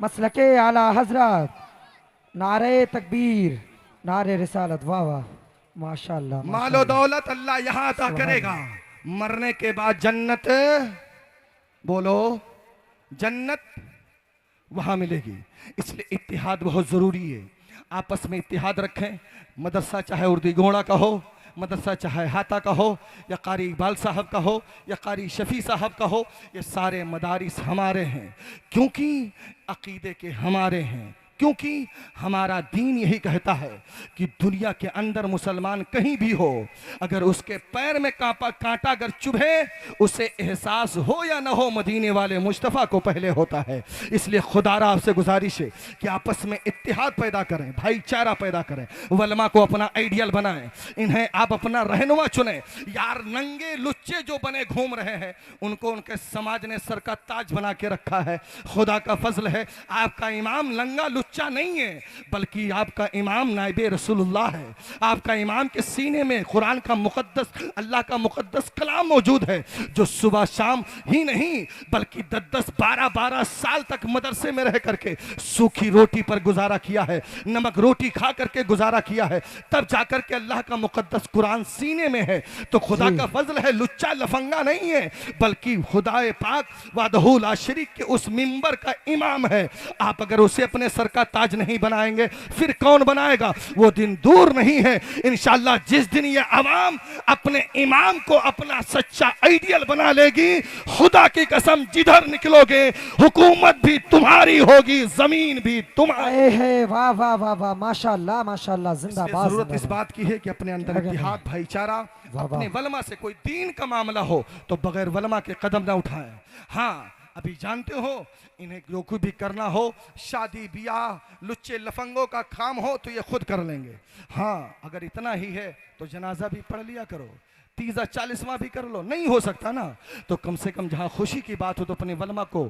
मसलके आला हजरत, नारे तकबीर, नारे रिसालत, वाह वाह, माशाल्लाह। मालो दौलत अल्लाह यहां अता करेगा, मरने के बाद जन्नत, बोलो जन्नत वहां मिलेगी। इसलिए इत्तिहाद बहुत जरूरी है, आपस में इत्तिहाद रखें। मदरसा चाहे उर्दी घोड़ा का हो, मदरसा चाहे हाथा का हो, या कारी इकबाल साहब का हो, या कारी शफी साहब का हो, ये सारे मदारिस हमारे हैं, क्योंकि अकीदे के हमारे हैं, क्योंकि हमारा दीन यही कहता है कि दुनिया के अंदर मुसलमान कहीं भी हो, अगर उसके पैर में कांटा अगर चुभे, उसे एहसास हो या ना हो, मदीने वाले मुस्तफ़ा को पहले होता है। इसलिए खुदारा आपसे गुजारिश है कि आपस में इत्तिहाद पैदा करें, भाईचारा पैदा करें, वलमा को अपना आइडियल बनाएं, इन्हें आप अपना रहनुमा चुनें। यार नंगे लुच्चे जो बने घूम रहे हैं, उनको उनके समाज ने सर का ताज बना के रखा है। खुदा का फजल है, आपका इमाम नंगा लुच्चा नहीं है, बल्कि आपका इमाम नाइबे रसूलुल्लाह है। आपका इमाम के सीने में कुरान का मुकद्दस, अल्लाह का मुकद्दस कलाम मौजूद है, जो सुबह शाम ही नहीं बल्कि 10-10, 12-12 साल तक मदरसे में रह करके सूखी रोटी पर गुजारा किया है, नमक रोटी खा करके गुजारा किया है, तब जाकर के अल्लाह का मुकद्दस कुरान सीने में है। तो खुदा का फजल है, लुच्चा लफंगा नहीं है, बल्कि खुदाए पाक वादहू ला शरीक के उस मिंबर का इमाम है। आप अगर उसे अपने सर का ताज नहीं बनाएंगे, फिर कौन बनाएगा? वो दिन दूर नहीं है इंशाअल्लाह, जिस दिन ये अवाम अपने इमाम को अपना सच्चा आइडियल बना लेगी, खुदा की कसम जिधर निकलोगे हुकूमत भी तुम्हारी होगी, जमीन भी तुम्हारी है। वाह वाह वाह वाह, माशाअल्लाह माशाअल्लाह, जिंदाबाद। जरूरत इस बात की है कि अपने अंदर इत्तिहाद, भाईचारा, अपने वलमा से कोई दीन का मामला हो तो बगैर वलमा के कदम ना उठाएं। हाँ, अभी जानते हो, इन्हें जो कुछ भी करना हो, शादी ब्याह लुच्चे लफंगों का काम हो तो ये खुद कर लेंगे। हाँ, अगर इतना ही है तो जनाजा भी पढ़ लिया करो, तीजा 40वां भी कर लो, नहीं हो सकता ना, तो कम से कम जहाँ खुशी की बात हो तो अपने वलमा को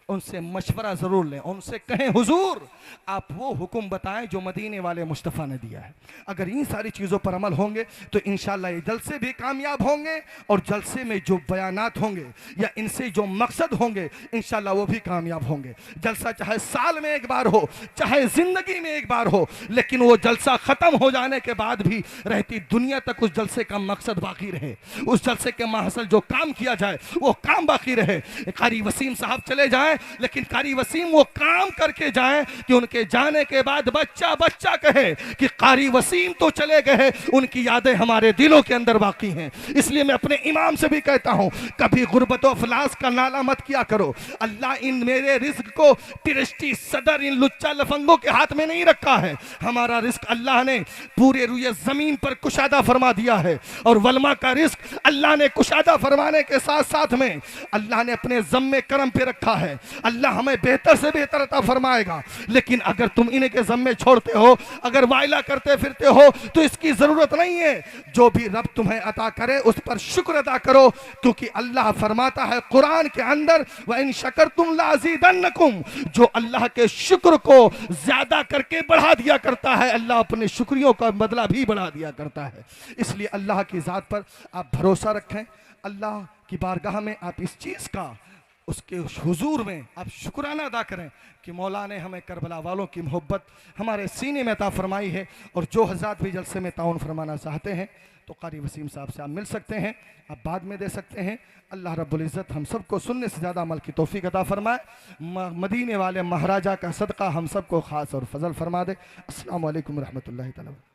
उनसे मशवरा ज़रूर लें, उनसे कहें हुजूर आप वो हुक्म बताएं जो मदीने वाले मुस्तफ़ा ने दिया है। अगर इन सारी चीज़ों पर अमल होंगे तो इंशाअल्लाह ये जलसे भी कामयाब होंगे और जलसे में जो बयानात होंगे या इनसे जो मकसद होंगे इंशाअल्लाह वो भी कामयाब होंगे। जलसा चाहे साल में एक बार हो, चाहे ज़िंदगी में एक बार हो, लेकिन वो जलसा ख़त्म हो जाने के बाद भी रहती दुनिया तक उस जलसे का मकसद बाकी रहे, उस जलसे के महसल जो काम किया जाए वो काम बाकी रहे। कारी वसीम साहब चले जाएं, लेकिन कारी वसीम वो काम करके जाएं कि उनके जाने के बाद बच्चा बच्चा कहे कि कारी वसीम तो चले गए, उनकी यादें हमारे दिलों के अंदर बाकी हैं। इसलिए मैं अपने इमाम से भी कहता हूं, कभी गुर्बत और अफलास का नाला मत किया करो। अल्लाह इन मेरे रिस्क को ट्रस्टी सदर इन लुच्चा लफंगों के हाथ में नहीं रखा है। हमारा रिस्क अल्लाह ने पूरे रुए जमीन पर कुशादा फरमा दिया है, और वलमा का रिस्क अल्लाह ने कुशादा फरमाने के साथ साथ में अल्लाह ने अपने ज़म्मे करम पे रखा है। अल्लाह हमें बेहतर से बेहतर अता फरमाएगा, लेकिन अगर तुम इन्हें के ज़म्मे छोड़ते हो, अगर वायला करते फिरते हो तो इसकी ज़रूरत नहीं है। जो भी रब तुम्हें अता करे उस पर शुक्र अदा करो, क्योंकि अल्लाह फरमाता है कुरान के अंदर, व इन शकरतुम लाज़ीदन्नकुम, जो अल्लाह के शुक्र को ज़्यादा करके बढ़ा दिया करता है, अल्लाह अपने शुक्रियों का बदला भी बढ़ा दिया करता है। इसलिए अल्लाह की ज़ात पर आप भरोसा रखें, अल्लाह की बारगाह में आप इस चीज़ का, उसके हुजूर में आप शुक्राना अदा करें कि मौला ने हमें करबला वालों की मोहब्बत हमारे सीने में अता फरमाई है। और जो हज़रात भी जलसे में ताउन फरमाना चाहते हैं तो कारी वसीम साहब से आप मिल सकते हैं, आप बाद में दे सकते हैं। अल्लाह रब्बुल इज़्ज़त हम सबको सुनने से ज़्यादा अमल की तौफीक अता फरमाए। मदीने वाले महाराजा का सदका हम सबको ख़ास और फजल फरमा दे। अस्सलामु अलैकुम रहमतुल्लाहि तआला।